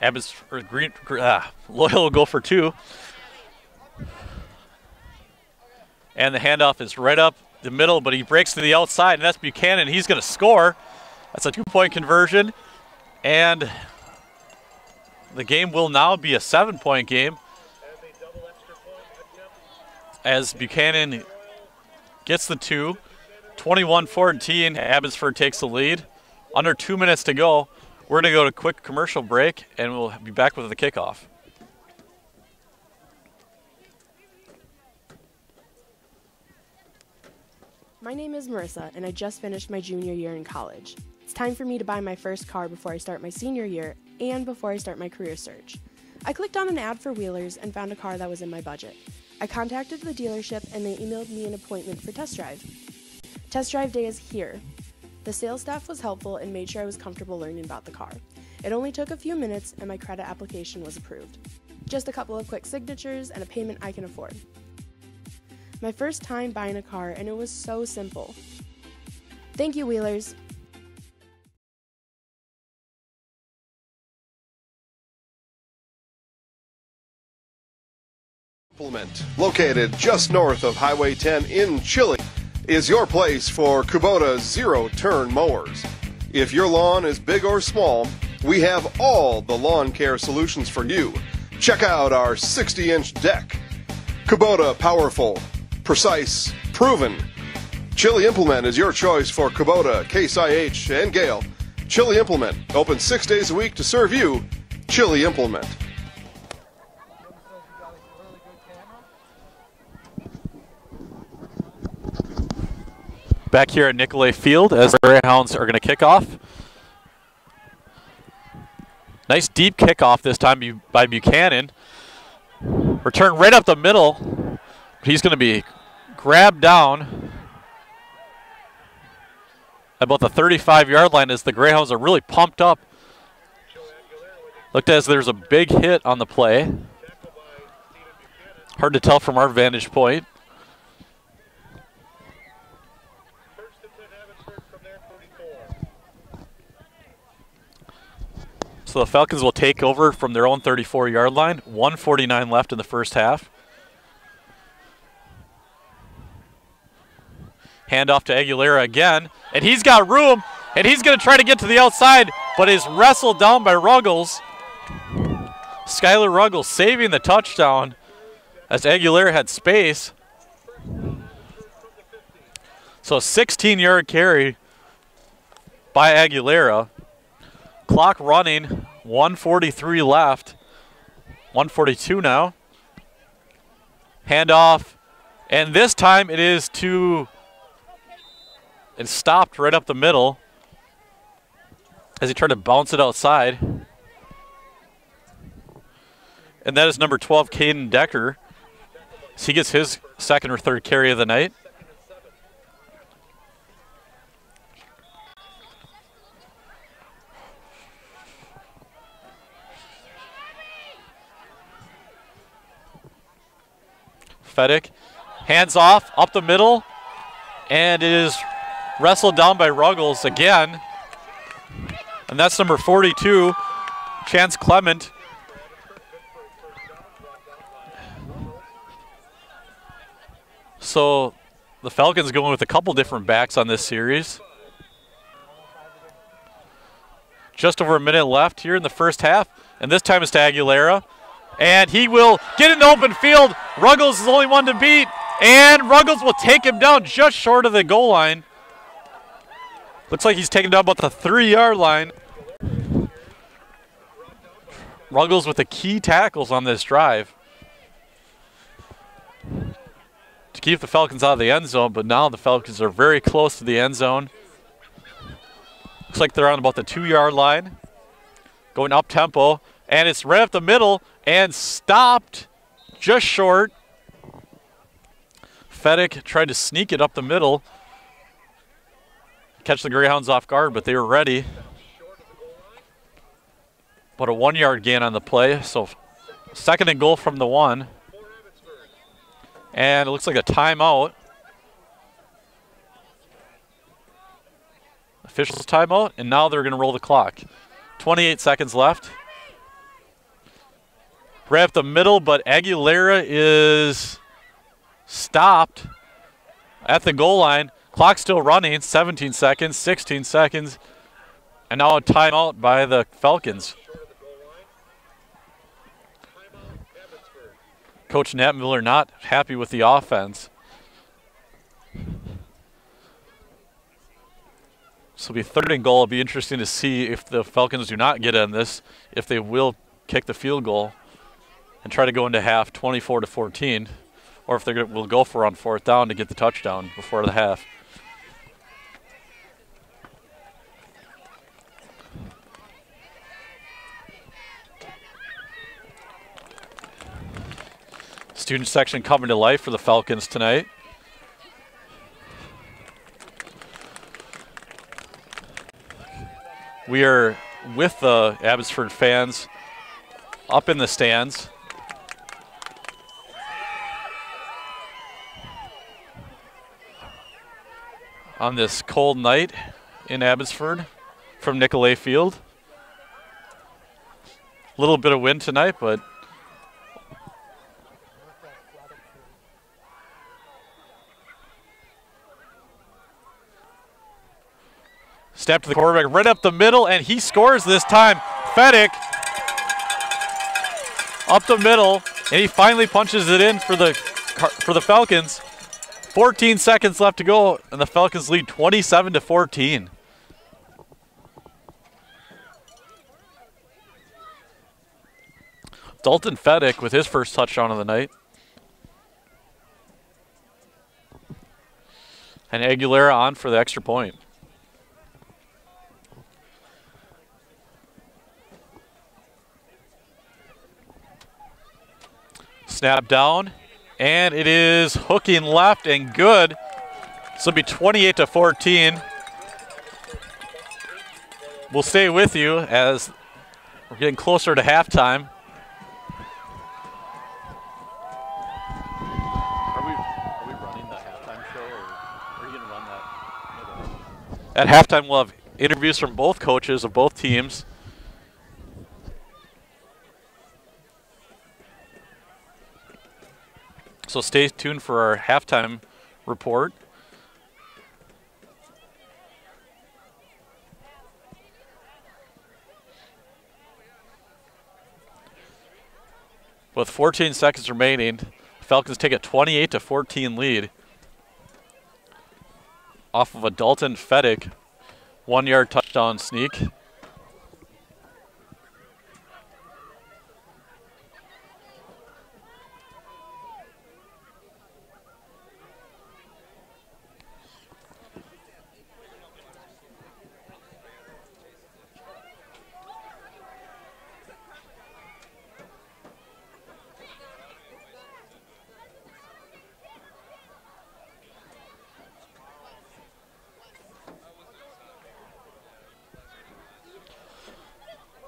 Abbotsford, Loyal will go for 2. And the handoff is right up the middle, but he breaks to the outside, and that's Buchanan. He's going to score. That's a 2-point conversion. And the game will now be a 7-point game. as Buchanan gets the 2. 21-14, Abbotsford takes the lead. Under 2 minutes to go. We're going to go to a quick commercial break, and we'll be back with the kickoff. My name is Marissa, and I just finished my junior year in college. It's time for me to buy my first car before I start my senior year and before I start my career search. I clicked on an ad for Wheelers and found a car that was in my budget. I contacted the dealership and they emailed me an appointment for test drive. Test drive day is here. The sales staff was helpful and made sure I was comfortable learning about the car. It only took a few minutes and my credit application was approved. Just a couple of quick signatures and a payment I can afford. My first time buying a car, and it was so simple. Thank you, Wheelers. Implement, located just north of Highway 10 in Chile, is your place for Kubota zero-turn mowers. If your lawn is big or small, we have all the lawn care solutions for you. Check out our 60-inch deck. Kubota Powerful, precise, proven. Chili Implement is your choice for Kubota, Case IH, and Gale. Chili Implement, open 6 days a week to serve you. Chili Implement. Back here at Nicolay Field as the Greyhounds are going to kick off. Nice deep kickoff this time by Buchanan. Return right up the middle. He's going to be grabbed down about the 35-yard line as the Greyhounds are really pumped up. Looked as there's a big hit on the play. Hard to tell from our vantage point. So the Falcons will take over from their own 34-yard line. 1:49 left in the first half. Hand off to Aguilera again, and he's got room, and he's going to try to get to the outside, but is wrestled down by Ruggles. Skylar Ruggles saving the touchdown as Aguilera had space. So a 16-yard carry by Aguilera. Clock running, 1:43 left. 1:42 now. Handoff, and this time it is to... It stopped right up the middle as he tried to bounce it outside. And that is number 12, Caden Decker. So he gets his second or third carry of the night. Fedek, hands off, up the middle, and it is wrestled down by Ruggles again. And that's number 42, Chance Clement. So the Falcons going with a couple different backs on this series. Just over a minute left here in the first half, and this time it's to Aguilera. And he will get in the open field. Ruggles is the only one to beat, and Ruggles will take him down just short of the goal line. Looks like he's taken down about the 3-yard line. Ruggles with the key tackles on this drive to keep the Falcons out of the end zone, but now the Falcons are very close to the end zone. Looks like they're on about the 2-yard line. Going up tempo, and it's right up the middle and stopped just short. Fedek tried to sneak it up the middle, catch the Greyhounds off guard, but they were ready. But a 1-yard gain on the play, so second and goal from the 1. And it looks like a timeout. Officials timeout, and now they're going to roll the clock. 28 seconds left. Right up the middle, but Aguilera is stopped at the goal line. Clock still running, 17 seconds, 16 seconds, and now a timeout by the Falcons. Coach Nat Miller not happy with the offense. This will be 3rd and goal. It'll be interesting to see if the Falcons do not get in this, if they will kick the field goal and try to go into half 24-14, or if they will go for on 4th down to get the touchdown before the half. Student section coming to life for the Falcons tonight. We are with the Abbotsford fans up in the stands. On this cold night in Abbotsford from Nicolay Field. A little bit of wind tonight, but snap to the quarterback, right up the middle, and he scores this time. Fedek up the middle, and he finally punches it in for the Falcons. 14 seconds left to go, and the Falcons lead 27-14. Dalton Fedek with his first touchdown of the night. And Aguilera on for the extra point. Snap down, and it is hooking left and good. So it'll be 28-14. We'll stay with you as we're getting closer to halftime. Are we running the halftime show, or are you going to run that? At halftime, we'll have interviews from both coaches of both teams. So stay tuned for our halftime report. With 14 seconds remaining, Falcons take a 28-14 lead off of a Dalton Fedek 1-yard touchdown sneak.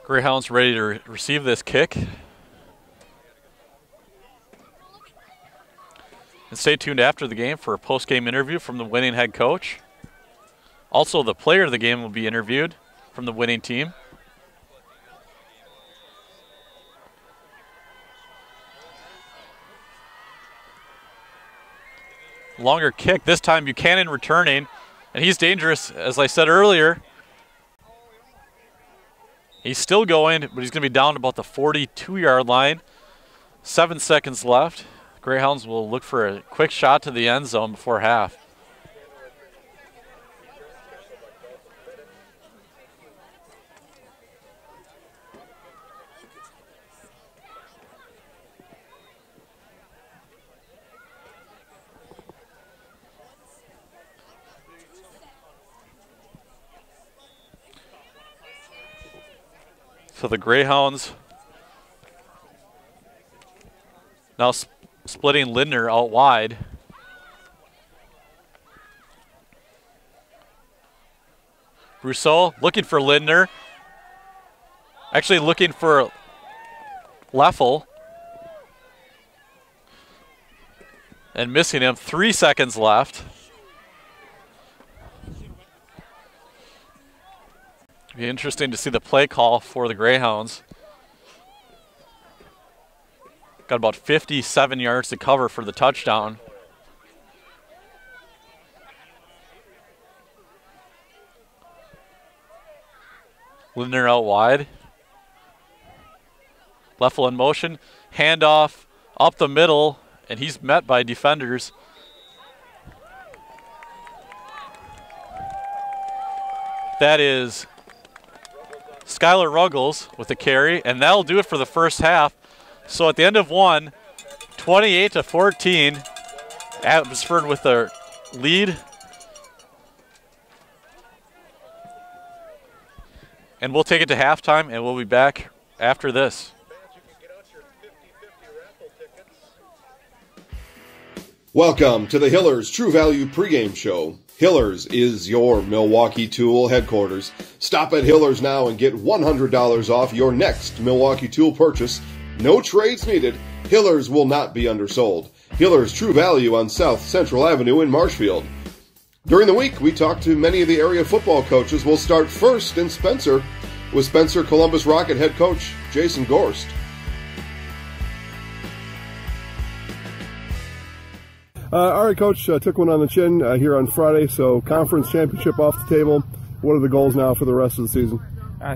Greyhounds ready to receive this kick. And stay tuned after the game for a post-game interview from the winning head coach. Also, the player of the game will be interviewed from the winning team. Longer kick, this time Buchanan returning, and he's dangerous, as I said earlier. He's still going, but he's going to be down about the 42-yard line. 7 seconds left. Greyhounds will look for a quick shot to the end zone before half. So the Greyhounds now splitting Lindner out wide. Rousseau looking for Lindner. Actually looking for Leffel. And missing him. 3 seconds left. Be interesting to see the play call for the Greyhounds. Got about 57 yards to cover for the touchdown. Lindner out wide. Leffel in motion. Handoff up the middle, and he's met by defenders. That is Skylar Ruggles with the carry, and that'll do it for the first half. So at the end of one, 28-14, Abbotsford with the lead. And we'll take it to halftime, and we'll be back after this. Welcome to the Hillers True Value pregame show. Hillers is your Milwaukee Tool headquarters. Stop at Hillers now and get $100 off your next Milwaukee Tool purchase. No trades needed. Hillers will not be undersold. Hillers True Value on South Central Avenue in Marshfield. During the week, we talked to many of the area football coaches. We'll start first in Spencer with Spencer Columbus Rocket head coach Jason Gorst. All right, Coach, took one on the chin here on Friday, so conference championship off the table. What are the goals now for the rest of the season?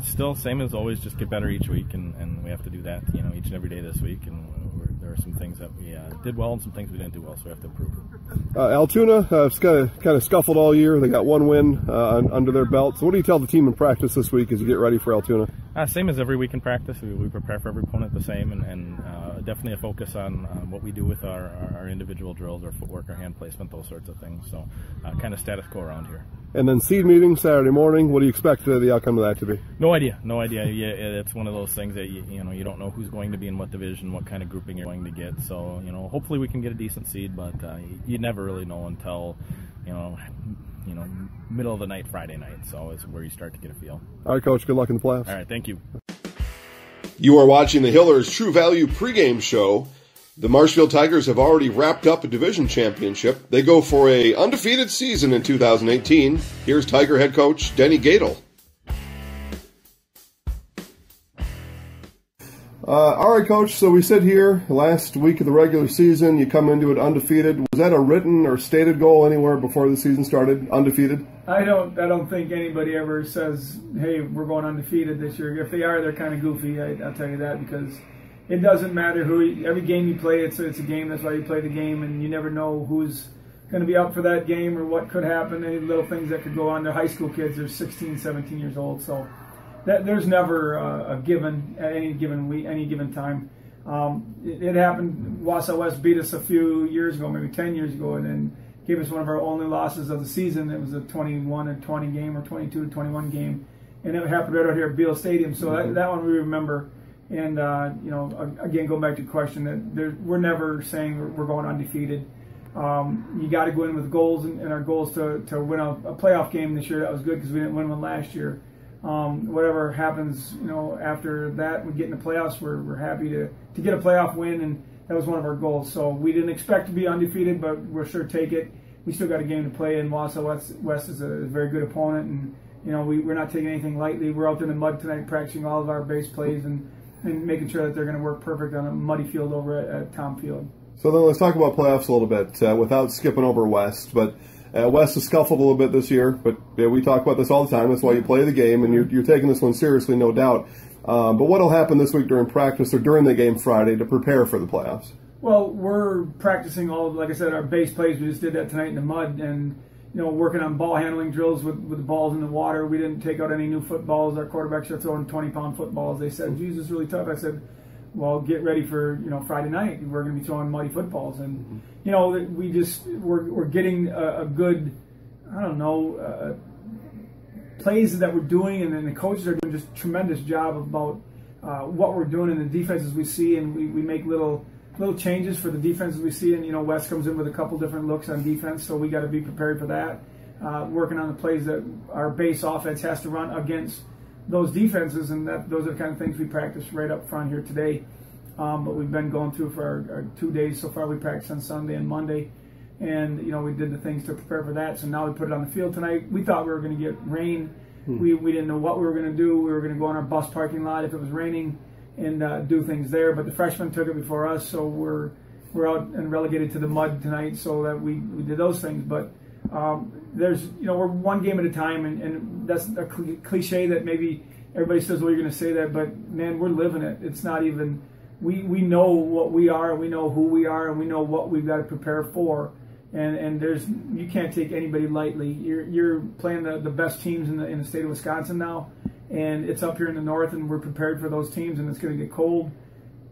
Still same as always, just get better each week, and we have to do that, each and every day this week. And there are some things that we did well and some things we didn't do well, so we have to improve. Altoona has kind of scuffled all year. They got one win under their belt. So what do you tell the team in practice this week as you get ready for Altoona? Same as every week in practice. We prepare for every opponent the same, and definitely a focus on what we do with our individual drills, our footwork, our hand placement, those sorts of things. So kind of status quo around here. And then seed meeting Saturday morning. What do you expect the outcome of that to be? No idea. Yeah, it's one of those things that you don't know who's going to be in what division, what kind of grouping you're going to get. So hopefully we can get a decent seed, but you never really know until middle of the night, Friday night. So it's where you start to get a feel. All right, Coach. Good luck in the playoffs. All right, thank you. You are watching the Hillers True Value pregame show. The Marshfield Tigers have already wrapped up a division championship. They go for a undefeated season in 2018. Here's Tiger head coach Denny Gadel. All right, Coach, so we sit here last week of the regular season. You come into it undefeated. Was that a written or stated goal anywhere before the season started, undefeated? I don't think anybody ever says, hey, we're going undefeated this year. If they are, they're kind of goofy, I'll tell you that, because it doesn't matter every game you play, it's a game. That's why you play the game, and you never know who's going to be up for that game or what could happen, any little things that could go on. They're high school kids. They're 16, 17 years old, so there's never a given at any given time. It happened. Wausau West beat us a few years ago, maybe 10 years ago, and then gave us one of our only losses of the season. It was a 21-20 game or 22-21 game, and it happened right out here at Beal Stadium. So that one we remember. And again, going back to the question, that we're never saying we're going undefeated. You got to go in with goals, and our goal is to win a playoff game this year. That was good because we didn't win one last year. Whatever happens, after that, we get in the playoffs. We're happy to get a playoff win, and that was one of our goals. So we didn't expect to be undefeated, but we'll sure take it. We still got a game to play, and Wausau West is a very good opponent, and we're not taking anything lightly. We're out there in the mud tonight practicing all of our base plays and making sure that they're going to work perfect on a muddy field over at Tom Field. So then let's talk about playoffs a little bit without skipping over West. But West has scuffled a little bit this year, but we talk about this all the time. That's why you play the game, and you're taking this one seriously, no doubt. But what will happen this week during practice or during the game Friday to prepare for the playoffs? Well, we're practicing like I said, our base plays. We just did that tonight in the mud, and working on ball handling drills with the balls in the water. We didn't take out any new footballs. Our quarterbacks are throwing 20-pound footballs. They said, geez, it's really tough. I said, well, get ready for Friday night. We're going to be throwing muddy footballs, and we're getting a good, plays that we're doing, and then the coaches are doing just a tremendous job about what we're doing in the defenses we see, and we make little changes for the defenses we see, and West comes in with a couple different looks on defense, so we got to be prepared for that. Working on the plays that our base offense has to run against those defenses, and those are the kind of things we practice right up front here today. But we've been going through for our 2 days so far. We practiced on Sunday and Monday, and we did the things to prepare for that. So now we put it on the field tonight. We thought we were going to get rain. We didn't know what we were going to do. We were going to go on our bus parking lot if it was raining and do things there. But the freshmen took it before us, so we're out and relegated to the mud tonight. So that we did those things. But we're one game at a time, and that's a cliche that maybe everybody says, well, you're going to say that, but man, we're living it. It's not even we know what we are, we know who we are, and we know what we've got to prepare for. And you can't take anybody lightly. You're playing the best teams in the state of Wisconsin now, and it's up here in the north, and we're prepared for those teams, and it's going to get cold.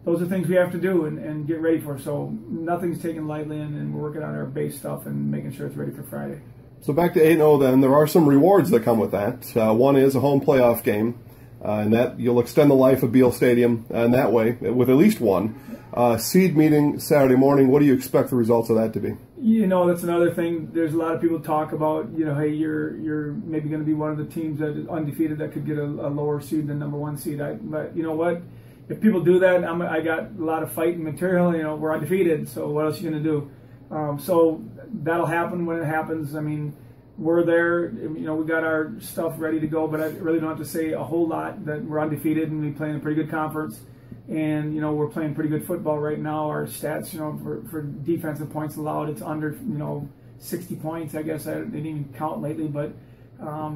Those are things we have to do and get ready for. So nothing's taken lightly, and we're working on our base stuff and making sure it's ready for Friday. So back to 8-0 then, there are some rewards that come with that. One is a home playoff game, and that you'll extend the life of Beal Stadium in that way with at least one. Seed meeting Saturday morning, what do you expect the results of that to be? That's another thing. There's a lot of people talk about, hey, you're maybe going to be one of the teams that is undefeated that could get a lower seed than number 1 seed. But you know what? If people do that, I got a lot of fighting material. We're undefeated, so what else are you going to do? So that'll happen when it happens. I mean, we're there. We got our stuff ready to go, but I really don't have to say a whole lot that we're undefeated and we play in a pretty good conference. And, we're playing pretty good football right now. Our stats, for defensive points allowed, it's under, 60 points. I guess I didn't even count lately. But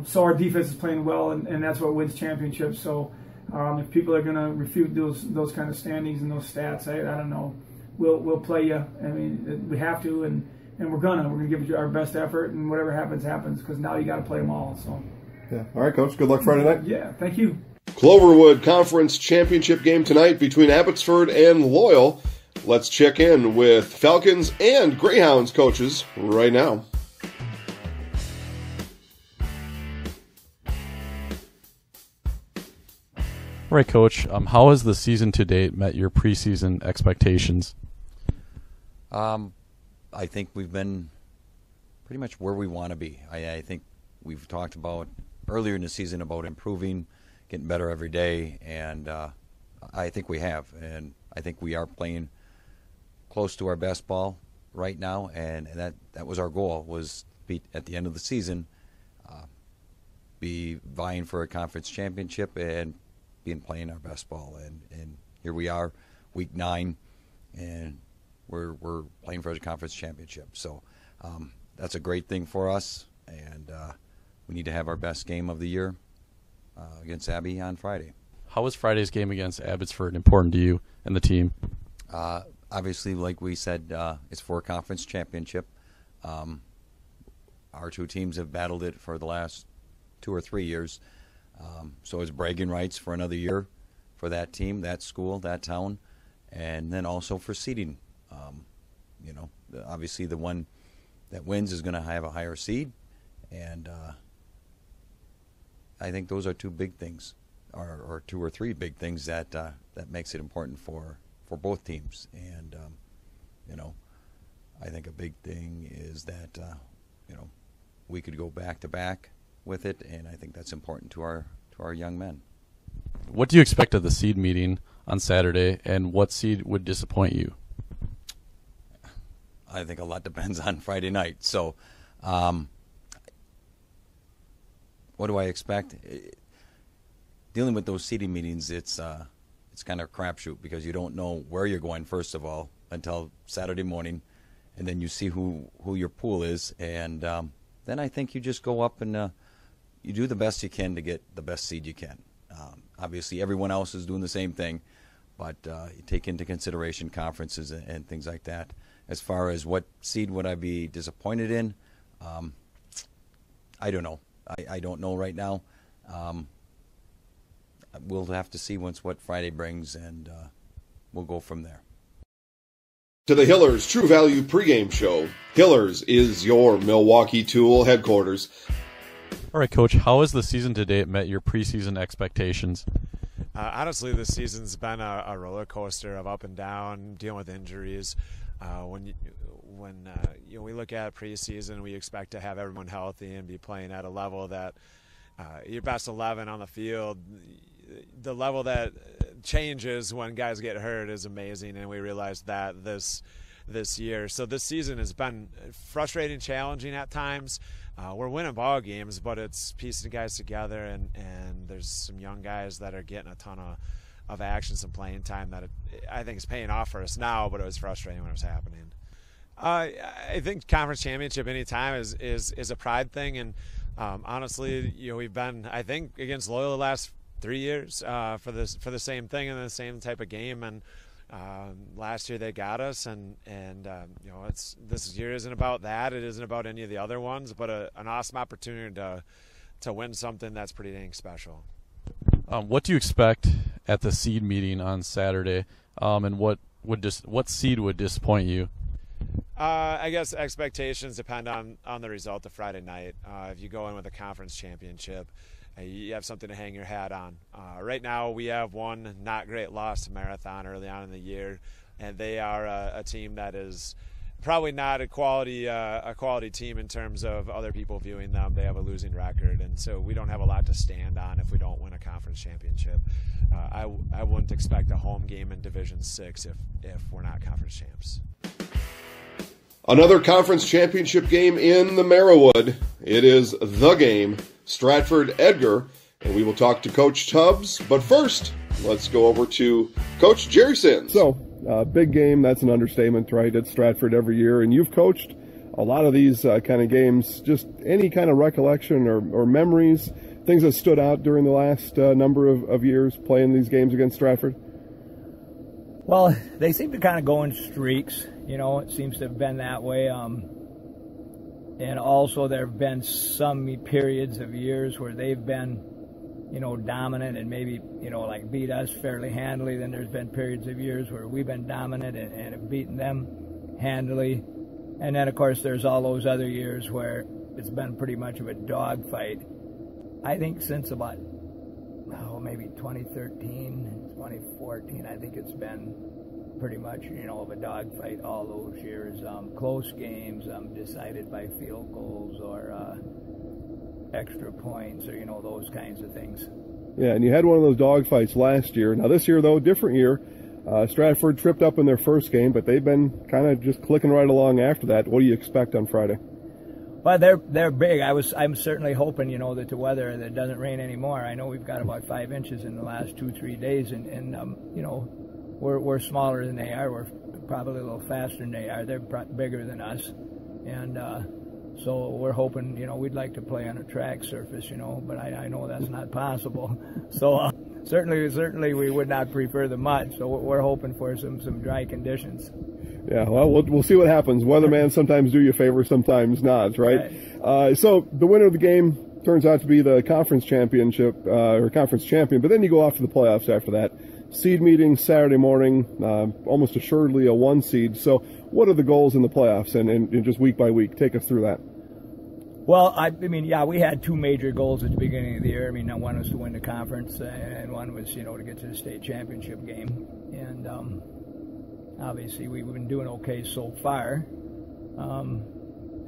so our defense is playing well, and that's what wins championships. So if people are going to refute those kind of standings and those stats, I don't know. We'll play you. I mean, we have to, and we're gonna give it our best effort, and whatever happens, happens. Because now you got to play them all. So. Yeah. All right, Coach. Good luck Friday night. Yeah. Thank you. Cloverwood Conference Championship game tonight between Abbotsford and Loyal. Let's check in with Falcons and Greyhounds coaches right now. All right, Coach. How has the season to date met your preseason expectations? I think we've been pretty much where we want to be. I think we've talked about earlier in the season about improving, getting better every day, and I think we have. And I think we are playing close to our best ball right now, and that was our goal, was be at the end of the season, be vying for a conference championship and playing our best ball. And here we are, week 9, and we're playing for the conference championship. So that's a great thing for us, and we need to have our best game of the year against Abby on Friday. How was Friday's game against Abbotsford important to you and the team? Obviously, like we said, it's for a conference championship. Our two teams have battled it for the last 2 or 3 years. So it's bragging rights for another year for that team, that school, that town, and then also for seeding. Obviously the one that wins is going to have a higher seed, and I think those are 2 big things, or 2 or 3 big things that makes it important for both teams. And I think a big thing is that we could go back to back with it, and I think that's important to our young men. What do you expect of the seed meeting on Saturday, and what seed would disappoint you? I think a lot depends on Friday night. So what do I expect? Dealing with those seeding meetings, it's kind of a crapshoot, because you don't know where you're going, first of all, until Saturday morning, and then you see who your pool is, and then I think you just go up and you do the best you can to get the best seed you can. Obviously, everyone else is doing the same thing, but you take into consideration conferences and things like that. As far as what seed would I be disappointed in, I don't know. I don't know right now. We'll have to see what Friday brings, and we'll go from there. To the Hillers True Value pregame show. Hillers is your Milwaukee Tool headquarters. All right, Coach, how has the season to date met your preseason expectations? Honestly, this season's been a roller coaster of up and down, dealing with injuries. When we look at preseason, we expect to have everyone healthy and be playing at a level that your best 11 on the field. The level that changes when guys get hurt is amazing, and we realized that this year. So this season has been frustrating, challenging at times. We're winning ball games, but it's piecing guys together, and there's some young guys that are getting a ton of action, some playing time that I think is paying off for us now, but it was frustrating when it was happening. I think conference championship anytime is a pride thing, and honestly, we've been, I think, against Loyola the last 3 years for the same thing and the same type of game, and Last year they got us, and you know, this year isn't about that. It isn't about any of the other ones, but an awesome opportunity to win something that's pretty dang special. What do you expect at the seed meeting on Saturday, and what seed would disappoint you? I guess expectations depend on the result of Friday night. If you go in with a conference championship, you have something to hang your hat on. Right now we have one not great loss to Marathon early on in the year, and they are a team that is probably not a quality team in terms of other people viewing them. They have a losing record, and so we don't have a lot to stand on if we don't win a conference championship. I wouldn't expect a home game in Division 6 if we're not conference champs. Another conference championship game in the Marrowood. It is the game, Stratford-Edgar, and we will talk to Coach Tubbs. But first, let's go over to Coach Jerry Sins. So, big game, that's an understatement, right? It's Stratford every year, and you've coached a lot of these kind of games. Just any kind of recollection or memories, things that stood out during the last number of years playing these games against Stratford? Well, they seem to kind of go in streaks. You know, it seems to have been that way. And also there have been some periods of years where they've been, you know, dominant and maybe, you know, like beat us fairly handily. Then there's been periods of years where we've been dominant and have beaten them handily. And then, of course, there's all those other years where it's been pretty much of a dogfight. I think since about, maybe 2013, 2014, I think it's been pretty much, you know, of a dogfight all those years. Close games decided by field goals or extra points or, you know, those kinds of things. Yeah, and you had one of those dogfights last year. Now this year, though, different year. Stratford tripped up in their first game, but they've been kind of just clicking right along after that. What do you expect on Friday? Well, they're big. I'm certainly hoping, you know, that the weather, that it doesn't rain anymore. I know we've got about 5 inches in the last 2-3 days, and you know, we're smaller than they are. We're probably a little faster than they are. They're bigger than us, and so we're hoping, you know, we'd like to play on a track surface, you know, but I know that's not possible. So certainly we would not prefer the mud. So we're hoping for some dry conditions. Yeah, well, we'll see what happens. Weatherman sometimes do you a favor, sometimes not, right? So the winner of the game turns out to be the conference championship or conference champion, but then you go off to the playoffs after that. Seed meeting Saturday morning, almost assuredly a 1 seed. So what are the goals in the playoffs and just week by week? Take us through that. Well, I mean, yeah, we had 2 major goals at the beginning of the year. I mean, one was to win the conference, and one was, you know, to get to the state championship game. And obviously, we've been doing okay so far.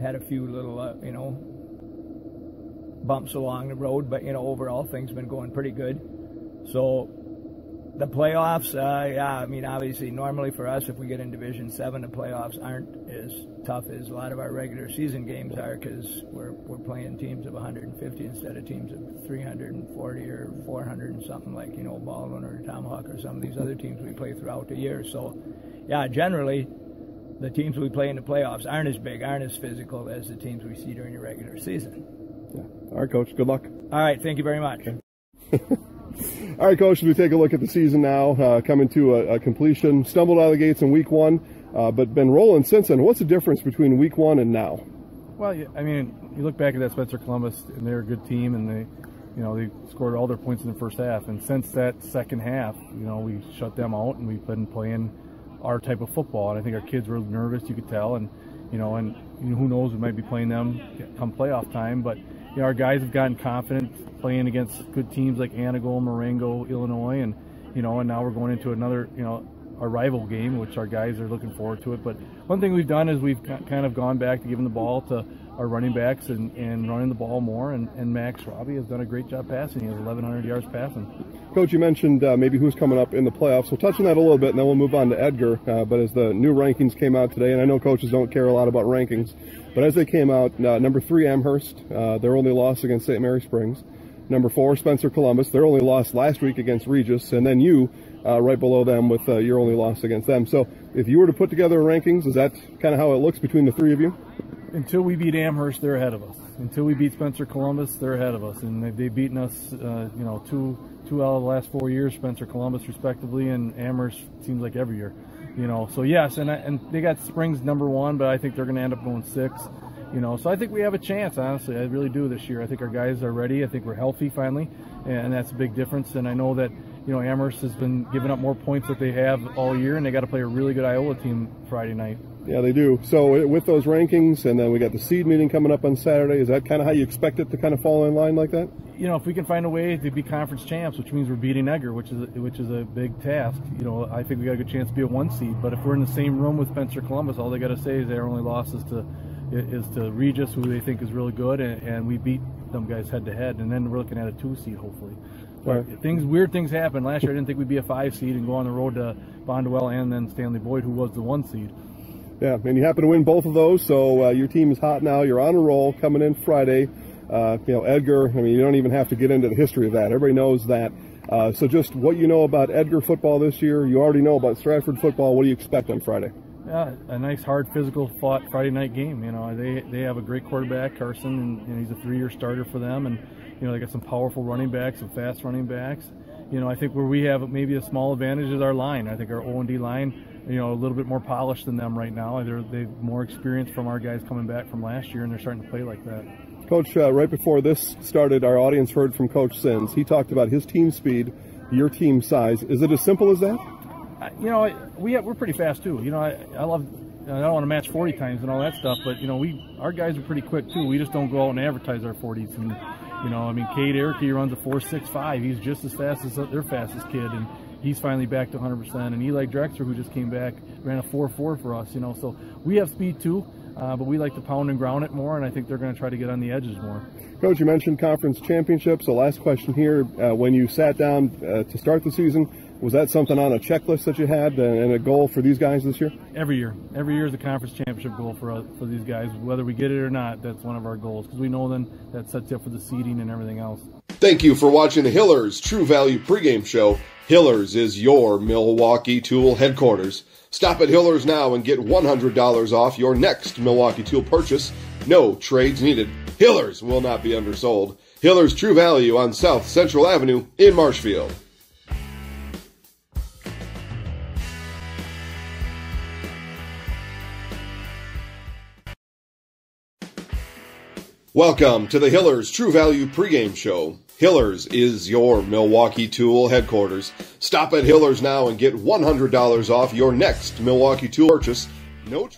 Had a few little, you know, bumps along the road, but, you know, overall things have been going pretty good. So the playoffs, yeah, I mean, obviously, normally for us, if we get in Division 7, the playoffs aren't as tough as a lot of our regular season games are, because we're playing teams of 150 instead of teams of 340 or 400 and something, like, you know, Baldwin or Tomahawk or some of these other teams we play throughout the year. So, yeah, generally, the teams we play in the playoffs aren't as big, aren't as physical as the teams we see during the regular season. Yeah. All right, Coach, good luck. All right, thank you very much. Okay. All right, Coach, as we take a look at the season now, coming to a completion, stumbled out of the gates in week 1, but been rolling since then. What's the difference between week 1 and now? Well, I mean, you look back at that Spencer Columbus, and they're a good team, and they, you know, they scored all their points in the first half. And since that second half, you know, we shut them out, and we've been playing our type of football. And I think our kids were nervous, you could tell, and you know, who knows, we might be playing them come playoff time, but you know, our guys have gotten confident playing against good teams like Anago, Marengo, Illinois, and you know, and now we're going into another, you know, a rival game, which our guys are looking forward to it. But one thing we've done is we've kind of gone back to giving the ball to our running backs and running the ball more, and Max Robbie has done a great job passing. He has 1,100 yards passing. Coach, you mentioned maybe who's coming up in the playoffs. We'll touch on that a little bit, and then we'll move on to Edgar. But as the new rankings came out today, and I know coaches don't care a lot about rankings, but as they came out, number 3, Amherst, their only loss against St. Mary Springs. Number 4, Spencer Columbus, their only loss last week against Regis, and then you right below them with your only loss against them. So if you were to put together rankings, is that kind of how it looks between the 3 of you? Until we beat Amherst, they're ahead of us. Until we beat Spencer Columbus, they're ahead of us, and they've beaten us, two out of the last 4 years, Spencer Columbus respectively, and Amherst seems like every year. So yes, and they got Springs #1, but I think they're going to end up going 6. So I think we have a chance, honestly. I really do this year. I think our guys are ready. I think we're healthy finally, and that's a big difference. And I know that, Amherst has been giving up more points that they have all year, and they got to play a really good Iowa team Friday night. Yeah, they do. So with those rankings, and then we got the seed meeting coming up on Saturday, is that kind of how you expect it to kind of fall in line like that? If we can find a way to be conference champs, which means we're beating Edgar, which is a big task, I think we got a good chance to be a 1 seed. But if we're in the same room with Spencer Columbus, all they got to say is their only loss is to Regis, who they think is really good, and we beat them guys head to head, and then we're looking at a 2 seed hopefully. But weird things happen. Last year I didn't think we'd be a 5 seed and go on the road to Bondwell and then Stanley Boyd, who was the 1 seed. Yeah, and you happen to win both of those, so your team is hot now. You're on a roll coming in Friday. Edgar, you don't even have to get into the history of that. Everybody knows that. So just what you know about Edgar football this year, you already know about Stratford football. What do you expect on Friday? A nice, hard, physical fought Friday night game. They have a great quarterback, Carson, and he's a 3-year starter for them. And, they got some powerful running backs, some fast running backs. I think where we have maybe a small advantage is our line. I think our O&D line, a little bit more polished than them right now. They've more experience from our guys coming back from last year, and they're starting to play like that. Coach, right before this started, our audience heard from Coach Sins. He talked about his team speed, your team size. Is it as simple as that? We're pretty fast too. I don't want to match 40 times and all that stuff, but our guys are pretty quick too. We just don't go out and advertise our 40s. And Cade Erickey runs a 4.65. He's just as fast as their fastest kid, and he's finally back to 100%. And Eli Drexler, who just came back, ran a 4.4 for us. So we have speed too, but we like to pound and ground it more, and I think they're going to try to get on the edges more. Coach, you mentioned conference championships. So last question here: when you sat down to start the season, was that something on a checklist that you had and a goal for these guys this year? Every year is a conference championship goal for these guys. Whether we get it or not, that's one of our goals, because we know then that sets you up for the seeding and everything else. Thank you for watching the Hillers True Value pregame show. Hillers is your Milwaukee Tool headquarters. Stop at Hillers now and get $100 off your next Milwaukee Tool purchase. No trades needed. Hillers will not be undersold. Hillers True Value on South Central Avenue in Marshfield. Welcome to the Hillers True Value pregame show. Hillers is your Milwaukee Tool headquarters. Stop at Hillers now and get $100 off your next Milwaukee Tool purchase. No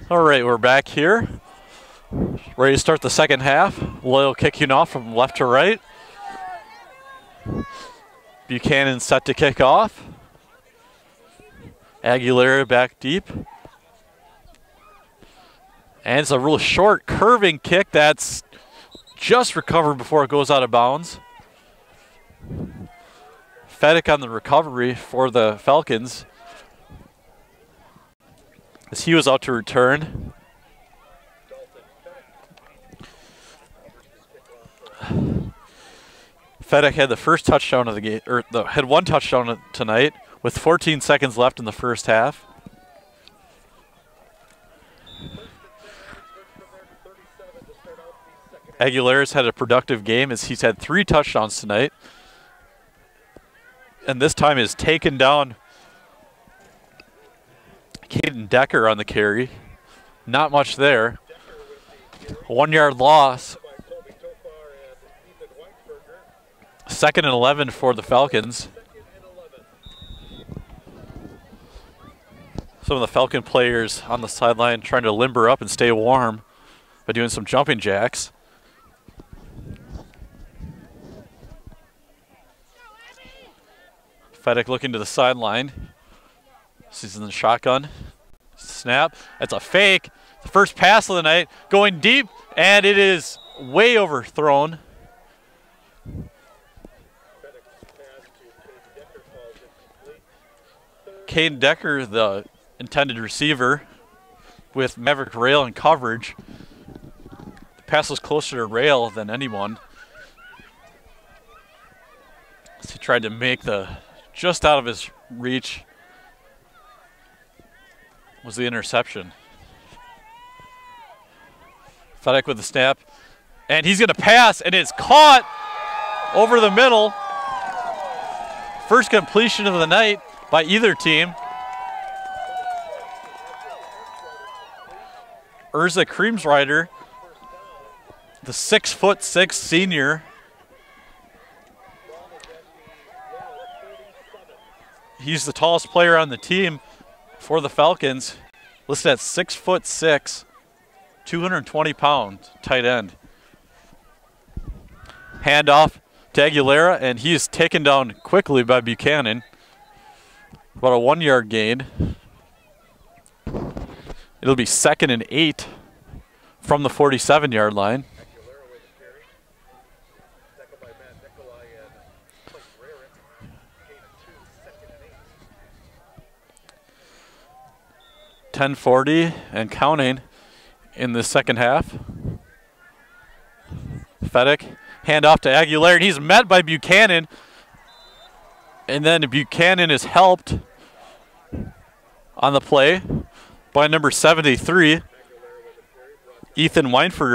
All right, we're back here Ready to start the second half. Loyal kicking off from left to right. Buchanan set to kick off. Aguilera back deep. And it's a real short curving kick that's just recovered before it goes out of bounds. Fedek on the recovery for the Falcons, as he was out to return. Fedek had the first touchdown of the game, or had one touchdown tonight with 14 seconds left in the first half. Aguilera's had a productive game as he's had 3 touchdowns tonight. And this time is taken down Caden Decker on the carry. Not much there. 1 yard loss. 2nd and 11 for the Falcons. Some of the Falcon players on the sideline trying to limber up and stay warm by doing some jumping jacks. Fedek looking to the sideline. He's in the shotgun. Snap. That's a fake. The first pass of the night going deep, and it is way overthrown. Caden Decker, the intended receiver, with Maverick Rail in coverage. The pass was closer to Rail than anyone. So he tried to make the just out of his reach was the interception. Fedek with the snap, and he's going to pass, and it's caught over the middle. First completion of the night by either team. Urza Creamsrider, the 6'6" senior. He's the tallest player on the team for the Falcons, listed at 6'6", 220-pound tight end. Handoff to Aguilera, and he is taken down quickly by Buchanan. About a 1 yard gain. It'll be 2nd and 8 from the 47-yard line. 10:40 and counting in the second half. Fedek, handoff to Aguilera, and he's met by Buchanan. And then Buchanan is helped on the play by number 73, Ethan Weinberger.